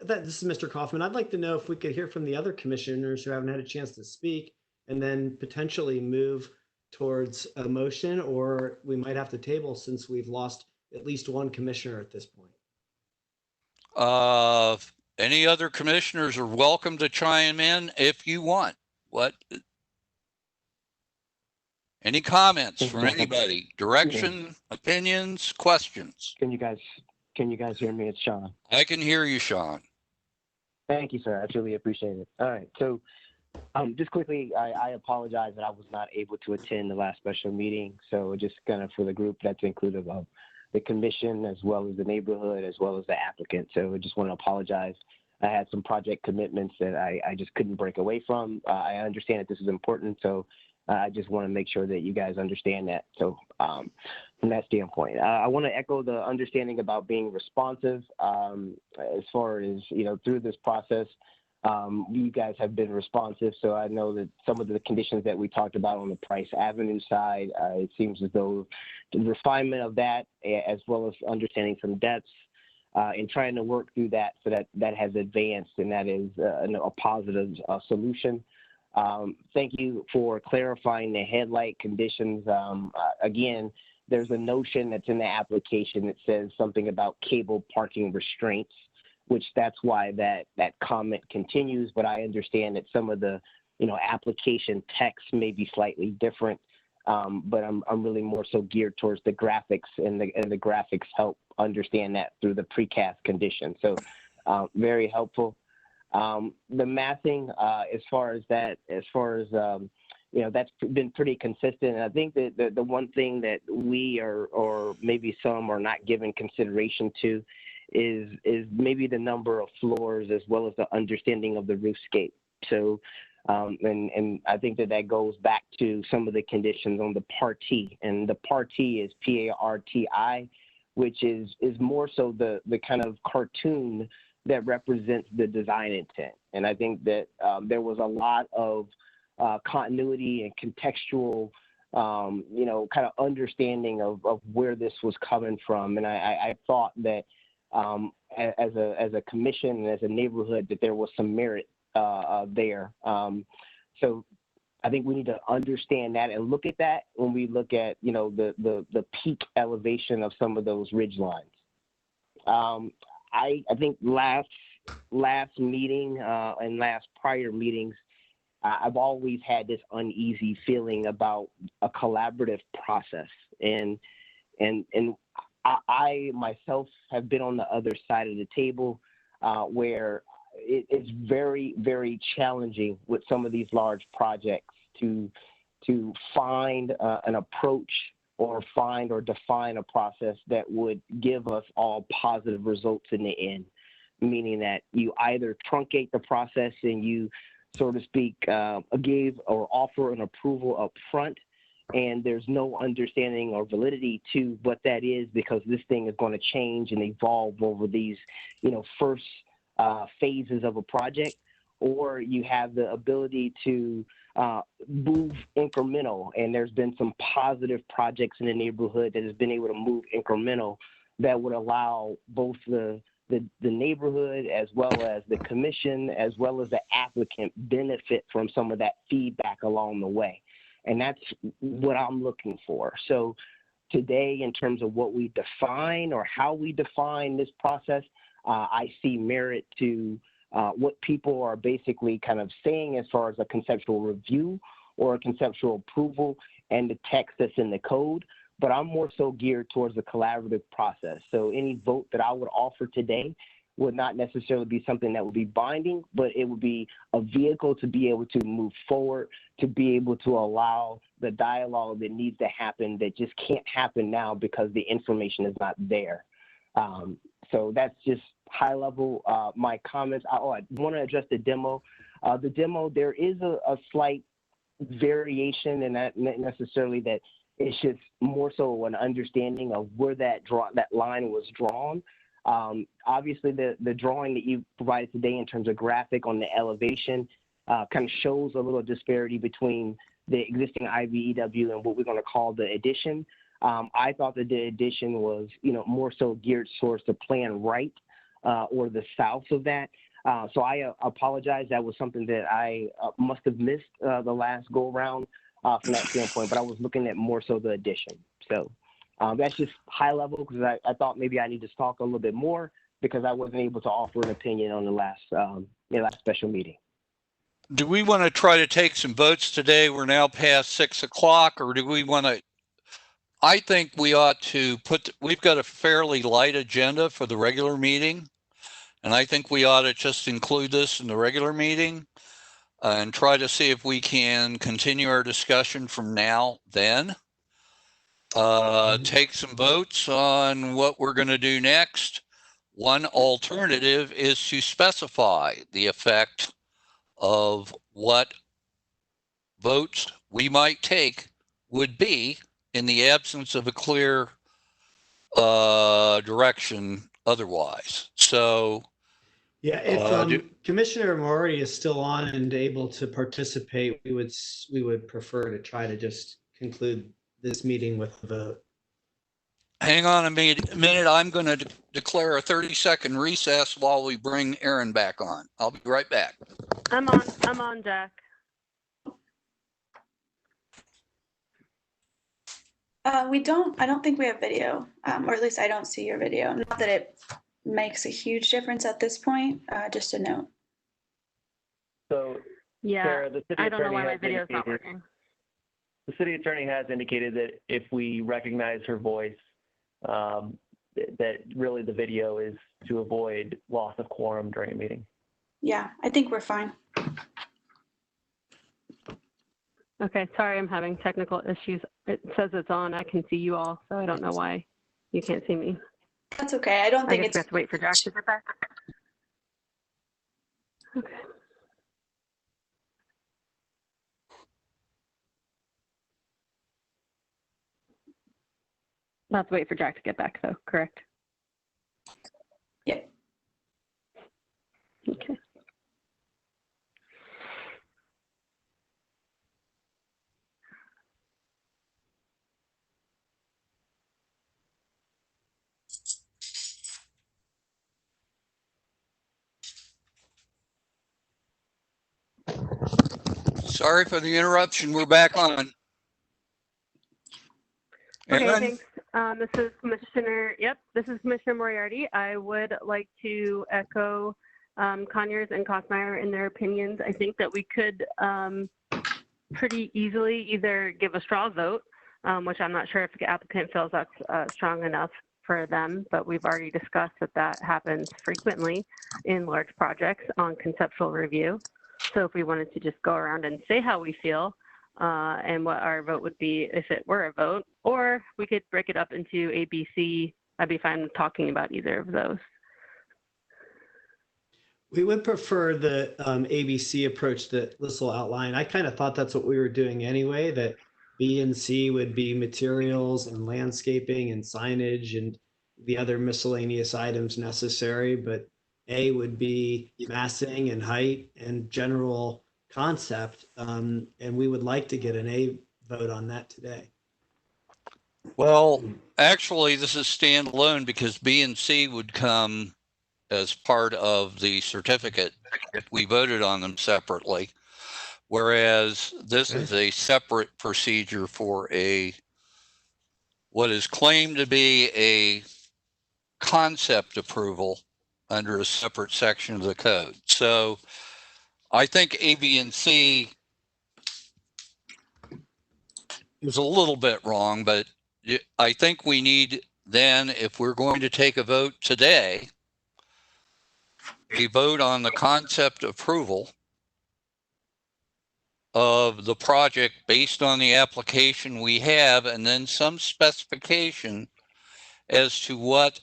Speaker 20: This is Mr. Kaufman. I'd like to know if we could hear from the other commissioners who haven't had a chance to speak, and then potentially move towards a motion, or we might have to table since we've lost at least one commissioner at this point.
Speaker 1: Any other commissioners are welcome to chime in if you want. Any comments from anybody? Direction, opinions, questions?
Speaker 12: Can you guys hear me? It's Sean.
Speaker 1: I can hear you, Sean.
Speaker 12: Thank you, sir. I truly appreciate it. All right. So just quickly, I apologize that I was not able to attend the last special meeting. So just kind of for the group, that's inclusive of the commission, as well as the neighborhood, as well as the applicant. So I just want to apologize. I had some project commitments that I just couldn't break away from. I understand that this is important, so I just want to make sure that you guys understand that. So from that standpoint, I want to echo the understanding about being responsive as far as, through this process. You guys have been responsive, so I know that some of the conditions that we talked about on the Price Avenue side, it seems as though the refinement of that, as well as understanding some depths, and trying to work through that, so that has advanced, and that is a positive solution. Thank you for clarifying the headlight conditions. Again, there's a notion that's in the application that says something about cable parking restraints, which that's why that comment continues. But I understand that some of the application text may be slightly different. But I'm really more so geared towards the graphics, and the graphics help understand that through the precast condition. So very helpful. The massing, as far as that's been pretty consistent. And I think that the one thing that we are, or maybe some are not giving consideration to, is maybe the number of floors, as well as the understanding of the roofscape. So, and I think that goes back to some of the conditions on the party, and the party is PARTI, which is more so the kind of cartoon that represents the design intent. And I think that there was a lot of continuity and contextual, kind of understanding of where this was coming from. And I thought that as a commission and as a neighborhood, that there was some merit there. So I think we need to understand that and look at that when we look at, the peak elevation of some of those ridge lines. I think last meeting and last prior meetings, I've always had this uneasy feeling about a collaborative process, and I myself have been on the other side of the table where it's very, very challenging with some of these large projects to find an approach, or find or define a process that would give us all positive results in the end. Meaning that you either truncate the process and you, so to speak, give or offer an approval up front, and there's no understanding or validity to what that is, because this thing is going to change and evolve over these, first phases of a project, or you have the ability to move incremental. And there's been some positive projects in the neighborhood that has been able to move incremental, that would allow both the neighborhood, as well as the commission, as well as the applicant, benefit from some of that feedback along the way. And that's what I'm looking for. So today, in terms of what we define or how we define this process, I see merit to what people are basically kind of saying as far as a conceptual review or a conceptual approval, and the text that's in the code. But I'm more so geared towards the collaborative process. So any vote that I would offer today would not necessarily be something that would be binding, but it would be a vehicle to be able to move forward, to be able to allow the dialogue that needs to happen, that just can't happen now because the information is not there. So that's just high level, my comments. I want to address the demo. The demo, there is a slight variation, and not necessarily that. It's just more so an understanding of where that line was drawn. Obviously, the drawing that you provided today in terms of graphic on the elevation kind of shows a little disparity between the existing IVEW and what we're going to call the addition. I thought that the addition was, more so geared towards the plan right, or the south of that. So I apologize. That was something that I must have missed the last go around. From that standpoint, but I was looking at more so the addition. So that's just high level, because I thought maybe I need to talk a little bit more, because I wasn't able to offer an opinion on the last special meeting.
Speaker 1: Do we want to try to take some votes today? We're now past 6 o'clock, or do we want to? I think we ought to we've got a fairly light agenda for the regular meeting, and I think we ought to just include this in the regular meeting. And try to see if we can continue our discussion from now then. take some votes on what we're going to do next. One alternative is to specify the effect of what votes we might take would be in the absence of a clear direction otherwise. So
Speaker 20: yeah, if Commissioner Maury is still on and able to participate, we would prefer to try to just conclude this meeting with a vote.
Speaker 1: Hang on a minute. I'm going to declare a 30-second recess while we bring Aaron back on. I'll be right back.
Speaker 19: I'm on, Jack.
Speaker 2: I don't think we have video, or at least I don't see your video. Not that it makes a huge difference at this point, just a note.
Speaker 5: So,
Speaker 6: Yeah,
Speaker 5: Sarah, the city
Speaker 6: I don't know
Speaker 5: attorney
Speaker 6: why my
Speaker 5: has
Speaker 6: video's not
Speaker 5: indicated-
Speaker 6: working.
Speaker 5: The city attorney has indicated that if we recognize her voice, that really the video is to avoid loss of quorum during a meeting.
Speaker 2: Yeah, I think we're fine.
Speaker 6: Okay, sorry, I'm having technical issues. It says it's on. I can see you all, so I don't know why you can't see me.
Speaker 2: That's okay. I don't think
Speaker 6: guess
Speaker 2: it's.
Speaker 6: we have to wait for Jack to get back. Okay. We'll have to wait for Jack to get back, though, correct?
Speaker 2: Yeah.
Speaker 6: Okay.
Speaker 1: Sorry for the interruption. We're back on.
Speaker 6: Okay,
Speaker 1: Aaron?
Speaker 6: thanks. This is Commissioner Moriarty. I would like to echo Conyers and Kosmeyer in their opinions. I think that we could pretty easily either give a straw vote, which I'm not sure if the applicant feels that's strong enough for them, but we've already discussed that happens frequently in large projects on conceptual review. So if we wanted to just go around and say how we feel, and what our vote would be if it were a vote, or we could break it up into A, B, C. I'd be fine with talking about either of those.
Speaker 20: We would prefer the ABC approach that Liz will outline. I kind of thought that's what we were doing anyway, that B and C would be materials and landscaping and signage and the other miscellaneous items necessary, but A would be massing and height and general concept, and we would like to get an A vote on that today.
Speaker 1: Well, actually, this is standalone because B and C would come as part of the certificate if we voted on them separately, whereas this is a separate procedure for what is claimed to be a concept approval under a separate section of the code. So I think A, B, and C is a little bit wrong, but I think we need then, if we're going to take a vote today, a vote on the concept approval of the project based on the application we have, and then some specification as to what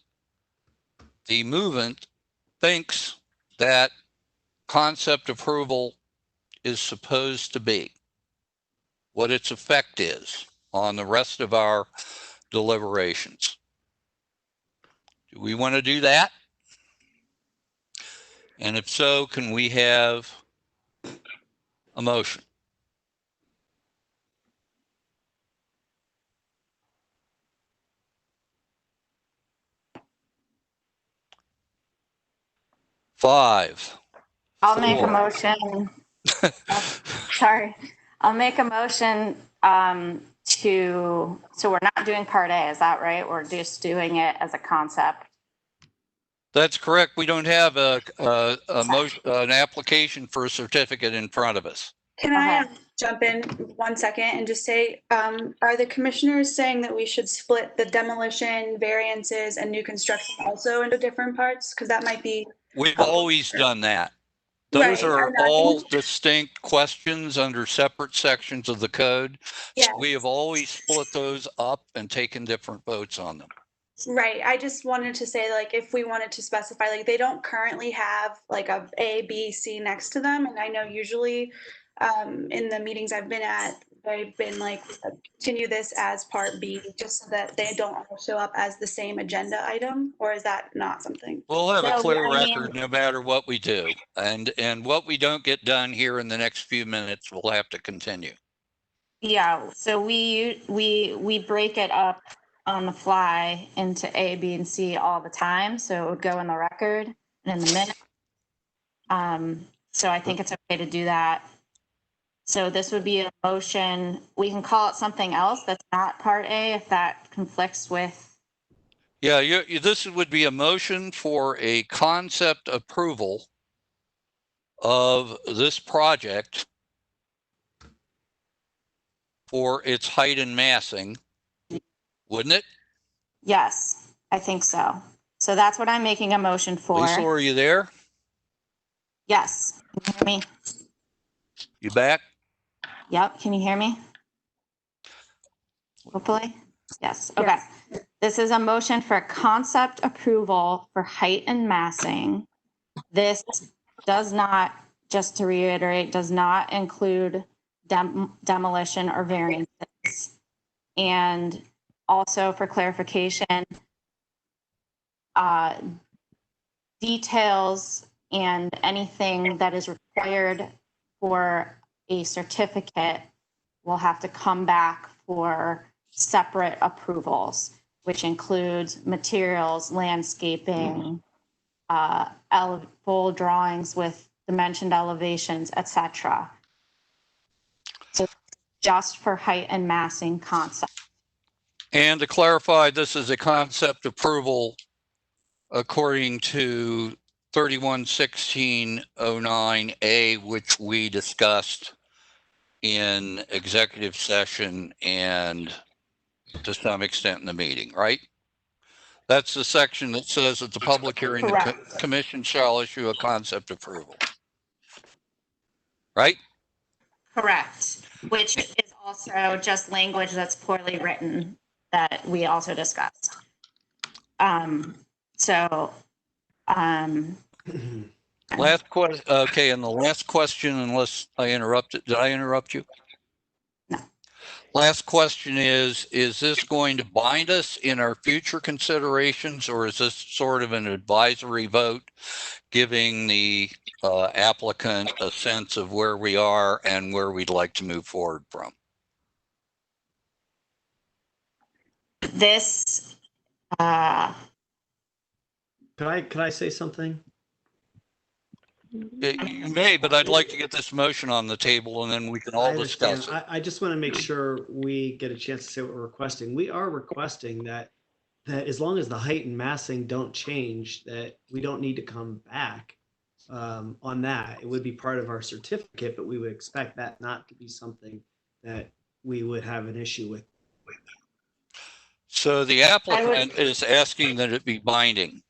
Speaker 1: the movement thinks that concept approval is supposed to be, what its effect is on the rest of our deliberations. Do we want to do that? And if so, can we have a motion? Five.
Speaker 8: I'll make a motion. Sorry. I'll make a motion so we're not doing part A, is that right? We're just doing it as a concept.
Speaker 1: That's correct. We don't have an application for a certificate in front of us.
Speaker 2: Can I jump in 1 second and just say, are the commissioners saying that we should split the demolition, variances, and new construction also into different parts? Because that might be.
Speaker 1: We've always done that. Those
Speaker 2: Right,
Speaker 1: are
Speaker 2: I'm not
Speaker 1: all
Speaker 2: being-
Speaker 1: distinct questions under separate sections of the code. So
Speaker 2: Yes.
Speaker 1: we have always split those up and taken different votes on them.
Speaker 2: Right. I just wanted to say, like, if we wanted to specify, like, they don't currently have like a B, C next to them. And I know usually in the meetings I've been at, they've been like, continue this as part B, just so that they don't all show up as the same agenda item, or is that not something?
Speaker 1: We'll have a
Speaker 8: No,
Speaker 1: clear
Speaker 8: I mean-
Speaker 1: record no matter what we do. And what we don't get done here in the next few minutes, we'll have to continue.
Speaker 8: Yeah, so we break it up on the fly into A, B, and C all the time, so it would go in the record and in the minute. So I think it's okay to do that. So this would be a motion. We can call it something else that's not part A if that conflicts with.
Speaker 1: Yeah, this would be a motion for a concept approval of this project for its height and massing, wouldn't it?
Speaker 8: Yes, I think so. So that's what I'm making a motion for.
Speaker 1: Lisa, are you there?
Speaker 8: Yes, can you hear me?
Speaker 1: You back?
Speaker 8: Yep, can you hear me? Hopefully, yes, okay. This is a motion for concept approval for height and massing. This does not, just to reiterate, does not include demolition or variances. And also for clarification, details and anything that is required for a certificate will have to come back for separate approvals, which includes materials, landscaping, full drawings with dimensioned elevations, etc. So just for height and massing concept.
Speaker 1: And to clarify, this is a concept approval according to 311609A, which we discussed in executive session and to some extent in the meeting, right? That's the section that says that the public hearing, the commission shall issue a concept approval. Right?
Speaker 8: Correct. Which is also just language that's poorly written that we also discussed.
Speaker 1: Last question. Okay, and the last question, unless I interrupted, did I interrupt you?
Speaker 8: No.
Speaker 1: Last question is this going to bind us in our future considerations, or is this sort of an advisory vote giving the applicant a sense of where we are and where we'd like to move forward from?
Speaker 8: This,
Speaker 20: Could I say something?
Speaker 1: You may, but I'd like to get this motion on the table and then we can all discuss it.
Speaker 20: I just want to make sure we get a chance to say what we're requesting. We are requesting that as long as the height and massing don't change, that we don't need to come back on that. It would be part of our certificate, but we would expect that not to be something that we would have an issue with.
Speaker 1: So the applicant is asking that it be binding.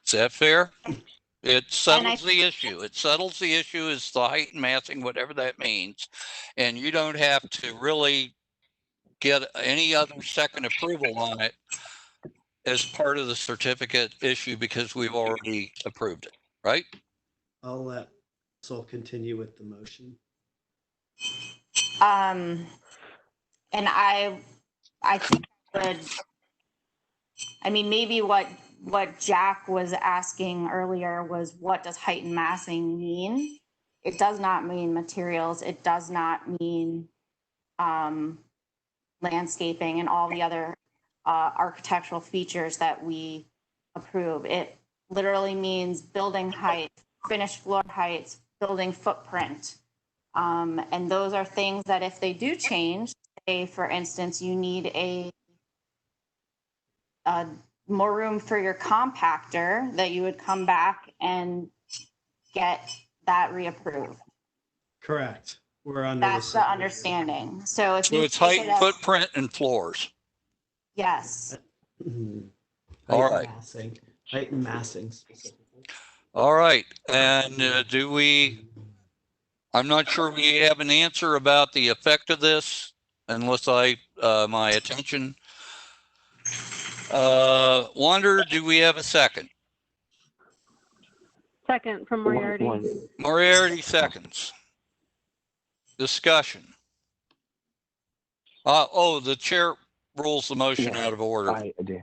Speaker 1: Is that fair? It settles the issue. It settles the issue as the height and massing, whatever that means. And you don't have to really get any other second approval on it as part of the certificate issue because we've already approved it, right?
Speaker 20: I'll let Sol continue with the motion.
Speaker 8: and I think maybe what Jack was asking earlier was, what does height and massing mean? It does not mean materials. It does not mean landscaping and all the other architectural features that we approve. It literally means building height, finished floor heights, building footprint. And those are things that if they do change, say for instance, you need a more room for your compactor, that you would come back and get that reapproved.
Speaker 20: Correct. We're under
Speaker 8: That's the understanding. So if you
Speaker 1: it's height, footprint, and floors.
Speaker 8: Yes.
Speaker 1: All right.
Speaker 20: Height and massing specifically.
Speaker 1: All right. And I'm not sure we have an answer about the effect of this unless my attention. Wander, do we have a second?
Speaker 19: Second from Moriarty.
Speaker 1: Moriarty seconds. Discussion. The chair rules the motion out of order.
Speaker 12: I do.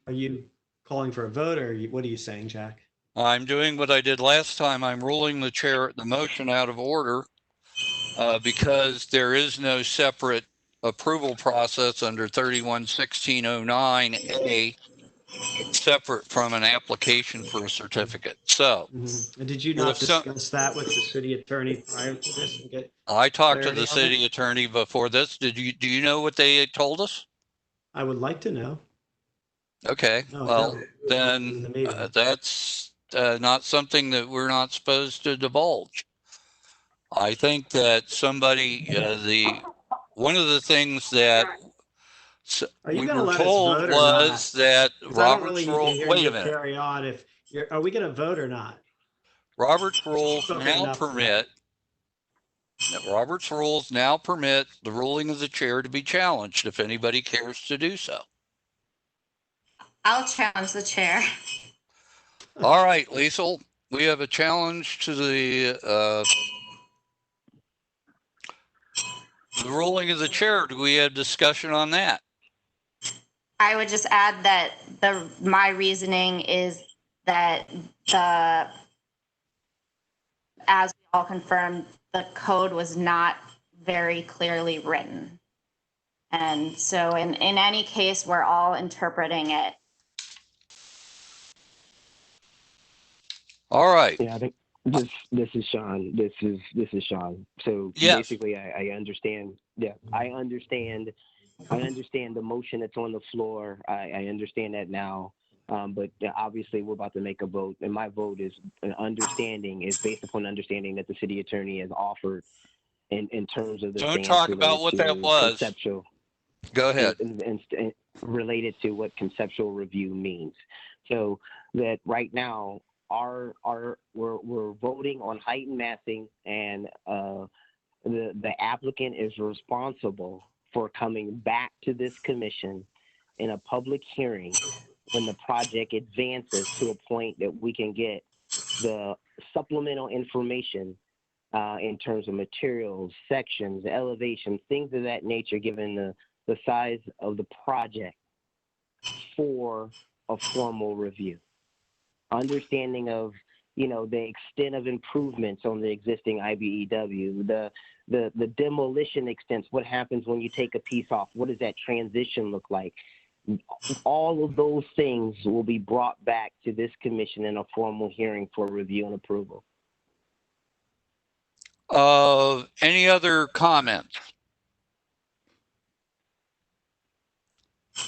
Speaker 20: Are you calling for a vote, or what are you saying, Jack?
Speaker 1: I'm doing what I did last time. I'm ruling the motion out of order because there is no separate approval process under 311609A separate from an application for a certificate. So,
Speaker 20: And did you not discuss that with the city attorney prior to this and get
Speaker 1: I talked to
Speaker 20: clarity
Speaker 1: the
Speaker 20: on it?
Speaker 1: city attorney before this. Do you know what they told us?
Speaker 20: I would like to know.
Speaker 1: Okay,
Speaker 20: No,
Speaker 1: well,
Speaker 20: no. In
Speaker 1: then
Speaker 20: the meeting.
Speaker 1: that's not something that we're not supposed to divulge. I think that one of the things that
Speaker 20: Are you
Speaker 1: we
Speaker 20: going to
Speaker 1: were
Speaker 20: let us
Speaker 1: told
Speaker 20: vote or not?
Speaker 1: was that
Speaker 20: 'Cause I don't really
Speaker 1: Robert's
Speaker 20: need to
Speaker 1: rule.
Speaker 20: hear
Speaker 1: Wait a
Speaker 20: you
Speaker 1: minute.
Speaker 20: carry on. Are we going to vote or not?
Speaker 1: Robert's rules
Speaker 20: Spoken
Speaker 1: now
Speaker 20: enough for me.
Speaker 1: permit the ruling of the chair to be challenged if anybody cares to do so.
Speaker 8: I'll challenge the chair.
Speaker 1: All right, Liesel, we have a challenge to the ruling of the chair. Do we have discussion on that?
Speaker 8: I would just add that my reasoning is that as we all confirmed, the code was not very clearly written. And so in any case, we're all interpreting it.
Speaker 1: All right.
Speaker 12: Yeah, I think this is Sean. This is Sean. So
Speaker 1: yes.
Speaker 12: Basically, I understand. Yeah, I understand the motion that's on the floor. I understand that now. But obviously, we're about to make a vote, and my vote is based upon understanding that the city attorney has offered in terms of the
Speaker 1: Don't
Speaker 12: stance
Speaker 1: talk about what that was.
Speaker 12: Conceptual.
Speaker 1: Go ahead.
Speaker 12: And related to what conceptual review means. So that right now, we're voting on height and massing, and the applicant is responsible for coming back to this commission in a public hearing when the project advances to a point that we can get the supplemental information in terms of materials, sections, elevations, things of that nature, given the size of the project for a formal review. Understanding of, the extent of improvements on the existing IBEW, the demolition extents, what happens when you take a piece off, what does that transition look like? All of those things will be brought back to this commission in a formal hearing for review and approval.
Speaker 1: Any other comments?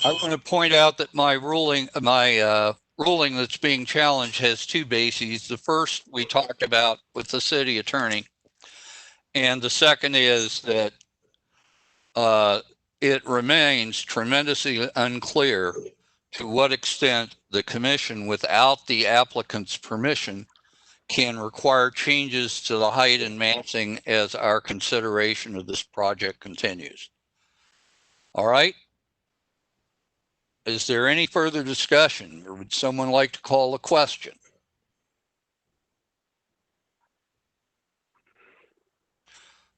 Speaker 1: I want to point out that my ruling that's being challenged has two bases. The first we talked about with the city attorney, and the second is that it remains tremendously unclear to what extent the commission, without the applicant's permission, can require changes to the height and massing as our consideration of this project continues. All right. Is there any further discussion, or would someone like to call a question?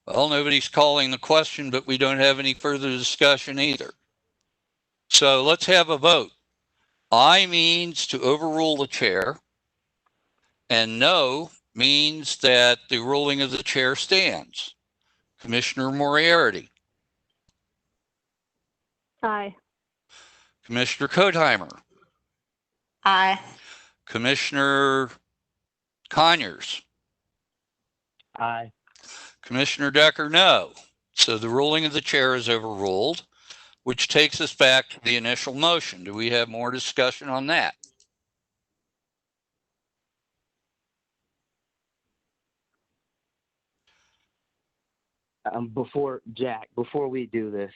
Speaker 1: Well, nobody's calling the question, but we don't have any further discussion either. So let's have a vote. Aye means to overrule the chair, and no means that the ruling of the chair stands. Commissioner Moriarty.
Speaker 19: Aye.
Speaker 1: Commissioner Kodheimer.
Speaker 8: Aye.
Speaker 1: Commissioner Conyers.
Speaker 12: Aye.
Speaker 1: Commissioner Decker, no. So the ruling of the chair is overruled, which takes us back to the initial motion. Do we have more discussion on that?
Speaker 12: Before we do this,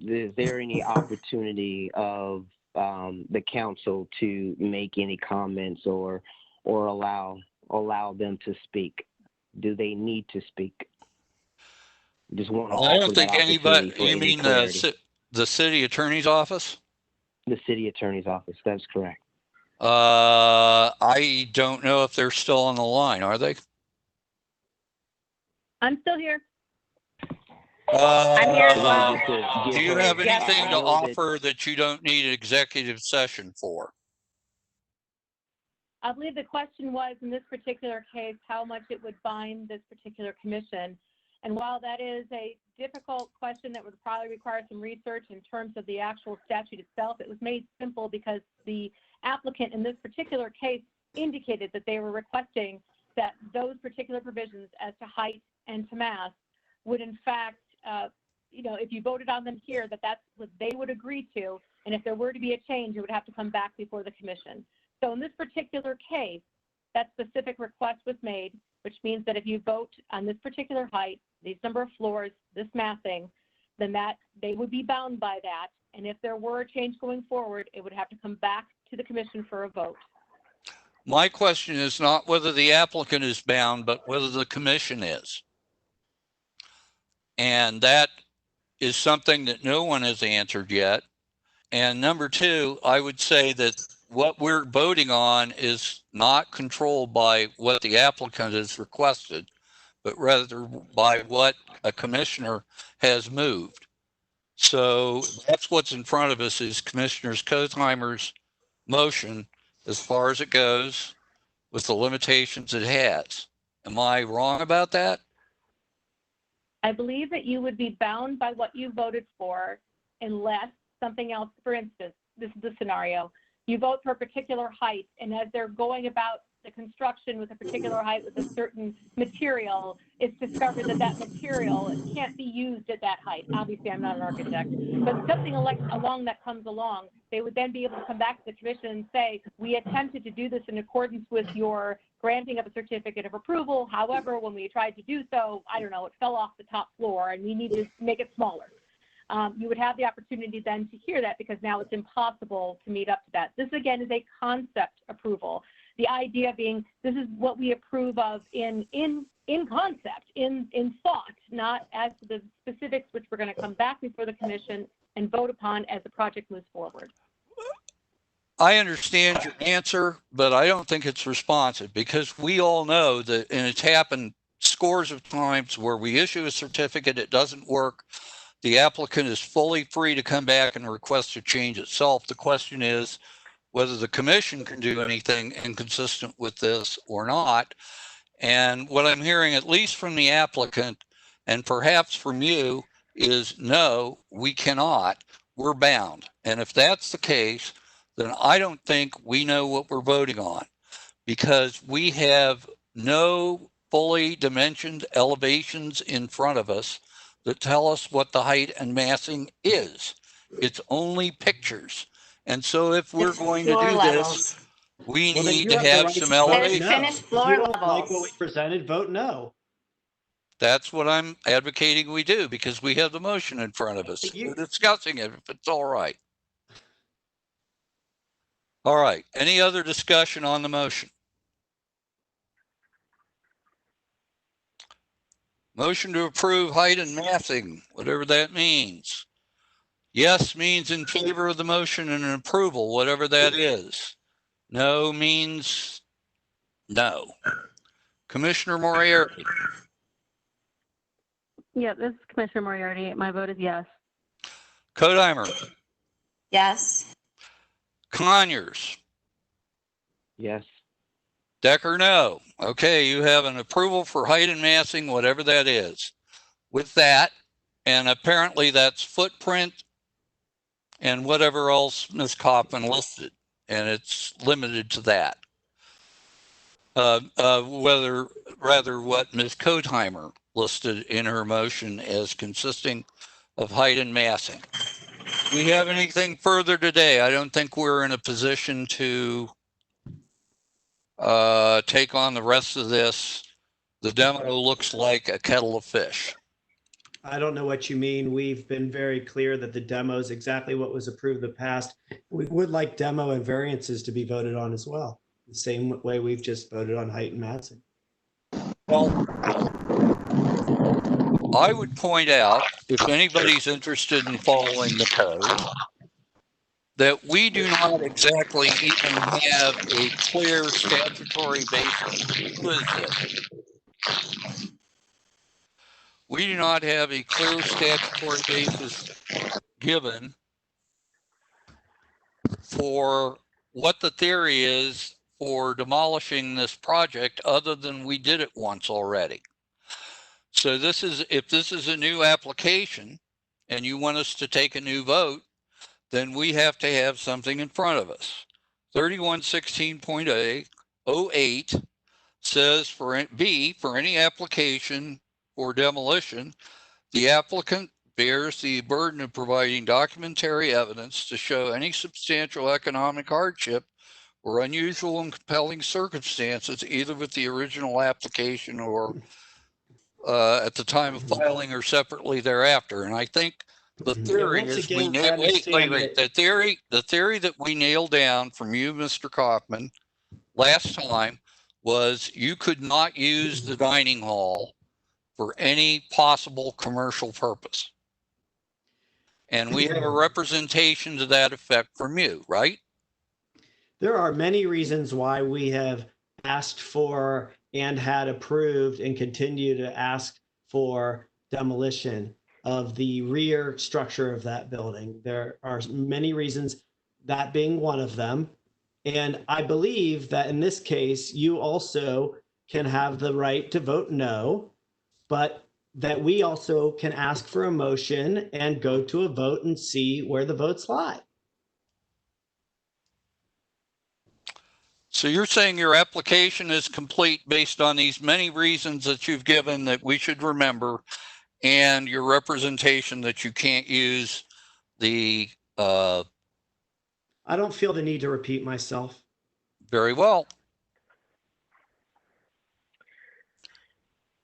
Speaker 12: is there any opportunity of the council to make any comments or allow them to speak? Do they need to speak? Just want to
Speaker 1: I
Speaker 12: offer
Speaker 1: don't think
Speaker 12: that
Speaker 1: anybody,
Speaker 12: opportunity for
Speaker 1: you
Speaker 12: any
Speaker 1: mean
Speaker 12: clarity.
Speaker 1: the city attorney's office?
Speaker 12: The city attorney's office, that's correct.
Speaker 1: I don't know if they're still on the line, are they?
Speaker 6: I'm still here.
Speaker 8: I'm here as well.
Speaker 1: Do you have
Speaker 8: Yes.
Speaker 1: anything to offer that you don't need an executive session for?
Speaker 6: I believe the question was, in this particular case, how much it would bind this particular commission. And while that is a difficult question that would probably require some research in terms of the actual statute itself, it was made simple because the applicant in this particular case indicated that they were requesting that those particular provisions as to height and to mass would in fact, if you voted on them here, that's what they would agree to. And if there were to be a change, it would have to come back before the commission. So in this particular case, that specific request was made, which means that if you vote on this particular height, these number of floors, this massing, then that they would be bound by that. And if there were a change going forward, it would have to come back to the commission for a vote.
Speaker 1: My question is not whether the applicant is bound, but whether the commission is. And that is something that no one has answered yet. And number two, I would say that what we're voting on is not controlled by what the applicant has requested, but rather by what a commissioner has moved. So that's what's in front of us is Commissioner Kotheimer's motion as far as it goes with the limitations it has. Am I wrong about that?
Speaker 6: I believe that you would be bound by what you voted for unless something else, for instance, this is the scenario, you vote for a particular height, and as they're going about the construction with a particular height with a certain material, it's discovered that that material can't be used at that height. Obviously, I'm not an architect, but something along that comes along, they would then be able to come back to the commission and say, we attempted to do this in accordance with your granting of a certificate of approval. However, when we tried to do so, I don't know, it fell off the top floor and we need to make it smaller. You would have the opportunity then to hear that because now it's impossible to meet up to that. This again is a concept approval. The idea being this is what we approve of in concept, in thought, not as to the specifics, which we're going to come back before the commission and vote upon as the project moves forward.
Speaker 1: I understand your answer, but I don't think it's responsive because we all know that, and it's happened scores of times where we issue a certificate, it doesn't work. The applicant is fully free to come back and request a change itself. The question is whether the commission can do anything inconsistent with this or not. And what I'm hearing, at least from the applicant and perhaps from you, is no, we cannot. We're bound. And if that's the case, then I don't think we know what we're voting on because we have no fully dimensioned elevations in front of us that tell us what the height and massing is. It's only pictures. And so if we're going to do this, we need to have some elevation.
Speaker 8: Finished
Speaker 20: If
Speaker 8: floor
Speaker 20: you don't like what we
Speaker 8: levels.
Speaker 20: presented, vote no.
Speaker 1: That's what I'm advocating we do because we have the motion in front of us. We're discussing it if it's all right. All right. Any other discussion on the motion? Motion to approve height and massing, whatever that means. Yes means in favor of the motion and an approval, whatever that is. No means no. Commissioner Moriarty.
Speaker 19: Yeah, this is Commissioner Moriarty. My vote is yes.
Speaker 1: Kotheimer.
Speaker 8: Yes.
Speaker 1: Conyers.
Speaker 12: Yes.
Speaker 1: Decker, no. Okay, you have an approval for height and massing, whatever that is. With that, and apparently that's footprint and whatever else Ms. Kaufman listed, and it's limited to that. Rather what Ms. Kotheimer listed in her motion as consisting of height and massing. Do we have anything further today? I don't think we're in a position to take on the rest of this. The demo looks like a kettle of fish.
Speaker 20: I don't know what you mean. We've been very clear that the demo is exactly what was approved in the past. We would like demo and variances to be voted on as well, the same way we've just voted on height and massing.
Speaker 1: Well, I would point out, if anybody's interested in following the code, that we do not exactly even have a clear statutory basis. What is this? We do not have a clear statutory basis given for what the theory is for demolishing this project, other than we did it once already. So this is, if this is a new application and you want us to take a new vote, then we have to have something in front of us. 3116.08 says for any application for demolition, the applicant bears the burden of providing documentary evidence to show any substantial economic hardship or unusual and compelling circumstances, either with the original application or at the time of filing or separately thereafter. And I think the theory is the theory that we nailed down from you, Mr. Kaufman, last time was you could not use the dining hall for any possible commercial purpose. And we have a representation to that effect from you, right?
Speaker 20: There are many reasons why we have asked for and had approved and continue to ask for demolition of the rear structure of that building. There are many reasons, that being one of them. And I believe that in this case, you also can have the right to vote no, but that we also can ask for a motion and go to a vote and see where the votes lie.
Speaker 1: So you're saying your application is complete based on these many reasons that you've given that we should remember, and your representation that you can't use the
Speaker 20: I don't feel the need to repeat myself.
Speaker 1: Very well.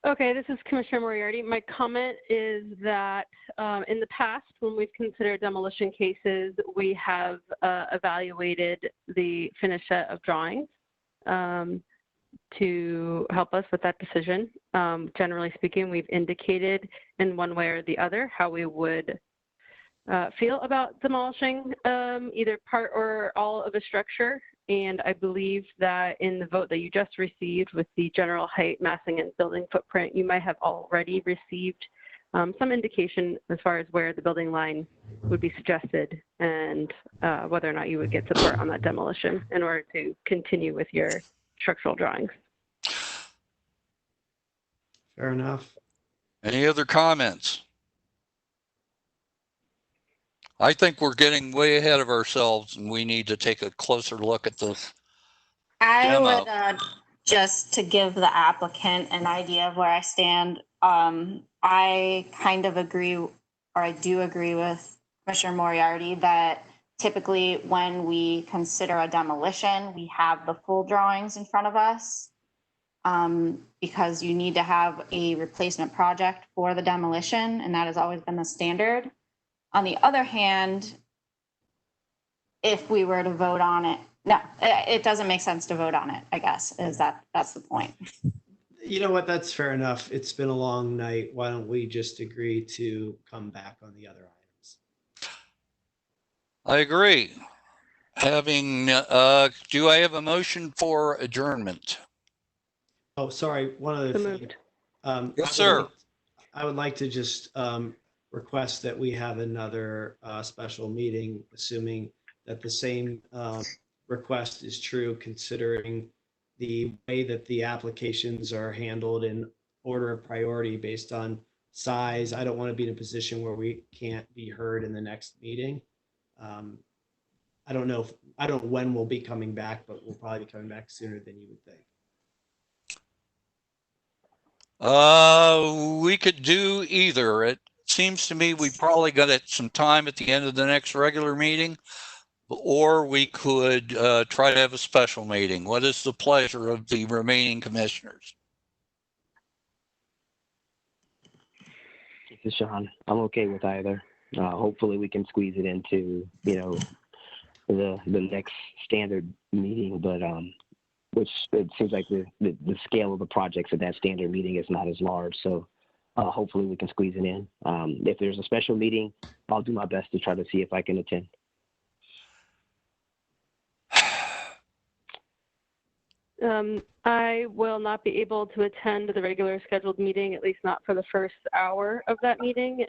Speaker 6: Okay, this is Commissioner Moriarty. My comment is that in the past, when we've considered demolition cases, we have evaluated the finished set of drawings to help us with that decision. Generally speaking, we've indicated in one way or the other how we would feel about demolishing either part or all of a structure. And I believe that in the vote that you just received with the general height, massing, and building footprint, you might have already received some indication as far as where the building line would be suggested and whether or not you would get support on that demolition in order to continue with your structural drawings.
Speaker 20: Fair enough.
Speaker 1: Any other comments? I think we're getting way ahead of ourselves and we need to take a closer look at this.
Speaker 8: I would just to give the applicant an idea of where I stand. I kind of agree, or I do agree with Commissioner Moriarty that typically when we consider a demolition, we have the full drawings in front of us because you need to have a replacement project for the demolition, and that has always been the standard. On the other hand, if we were to vote on it, no, it doesn't make sense to vote on it, I guess, that's the point.
Speaker 20: You know what, that's fair enough. It's been a long night. Why don't we just agree to come back on the other items?
Speaker 1: I agree. Do I have a motion for adjournment?
Speaker 20: Oh, sorry, one other thing.
Speaker 1: Yes, sir.
Speaker 20: I would like to just request that we have another special meeting, assuming that the same request is true, considering the way that the applications are handled in order of priority based on size. I don't want to be in a position where we can't be heard in the next meeting. I don't know when we'll be coming back, but we'll probably be coming back sooner than you would think.
Speaker 1: We could do either. It seems to me we probably got some time at the end of the next regular meeting, or we could try to have a special meeting. What is the pleasure of the remaining commissioners?
Speaker 12: is Sean. I'm okay with either. Hopefully we can squeeze it into, the next standard meeting, but which it seems like the scale of the projects at that standard meeting is not as large. So hopefully we can squeeze it in. If there's a special meeting, I'll do my best to try to see if I can attend.
Speaker 7: I will not be able to attend the regular scheduled meeting, at least not for the first hour of that meeting.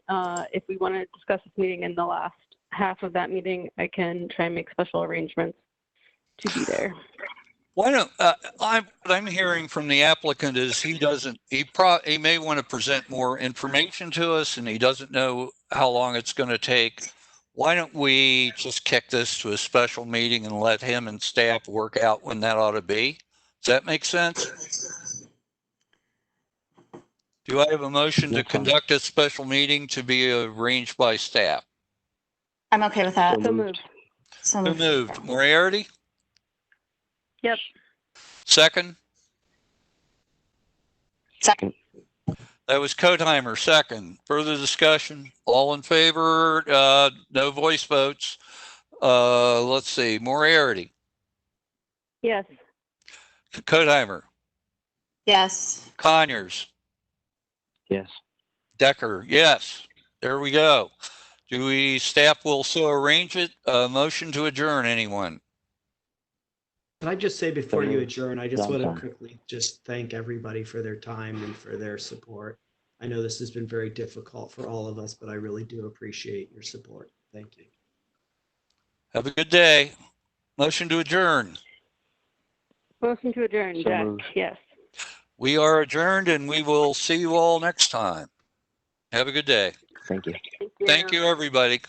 Speaker 7: If we want to discuss this meeting in the last half of that meeting, I can try and make special arrangements to be there.
Speaker 1: Why don't what I'm hearing from the applicant is he may want to present more information to us, and he doesn't know how long it's going to take. Why don't we just kick this to a special meeting and let him and staff work out when that ought to be? Does that make sense? Do I have a motion to conduct a special meeting to be arranged by staff?
Speaker 8: I'm okay with that.
Speaker 7: So moved.
Speaker 8: So
Speaker 1: Who moved? Moriarty?
Speaker 7: Yep.
Speaker 1: Second?
Speaker 8: Second.
Speaker 1: That was Cotheimer, second. Further discussion? All in favor? No voice votes. Let's see. Moriarty?
Speaker 7: Yes.
Speaker 1: Cotheimer?
Speaker 8: Yes.
Speaker 1: Conyers?
Speaker 12: Yes.
Speaker 1: Decker? Yes. There we go. Staff will so arrange it? Motion to adjourn, anyone?
Speaker 20: Can I just say before you adjourn, I just want to
Speaker 12: Done.
Speaker 20: quickly just thank everybody for their time and for their support. I know this has been very difficult for all of us, but I really do appreciate your support. Thank you.
Speaker 1: Have a good day. Motion to adjourn.
Speaker 7: Motion to adjourn,
Speaker 12: So
Speaker 7: Jack.
Speaker 12: moved.
Speaker 7: Yes.
Speaker 1: We are adjourned, and we will see you all next time. Have a good day.
Speaker 12: Thank you.
Speaker 1: Thank you, everybody.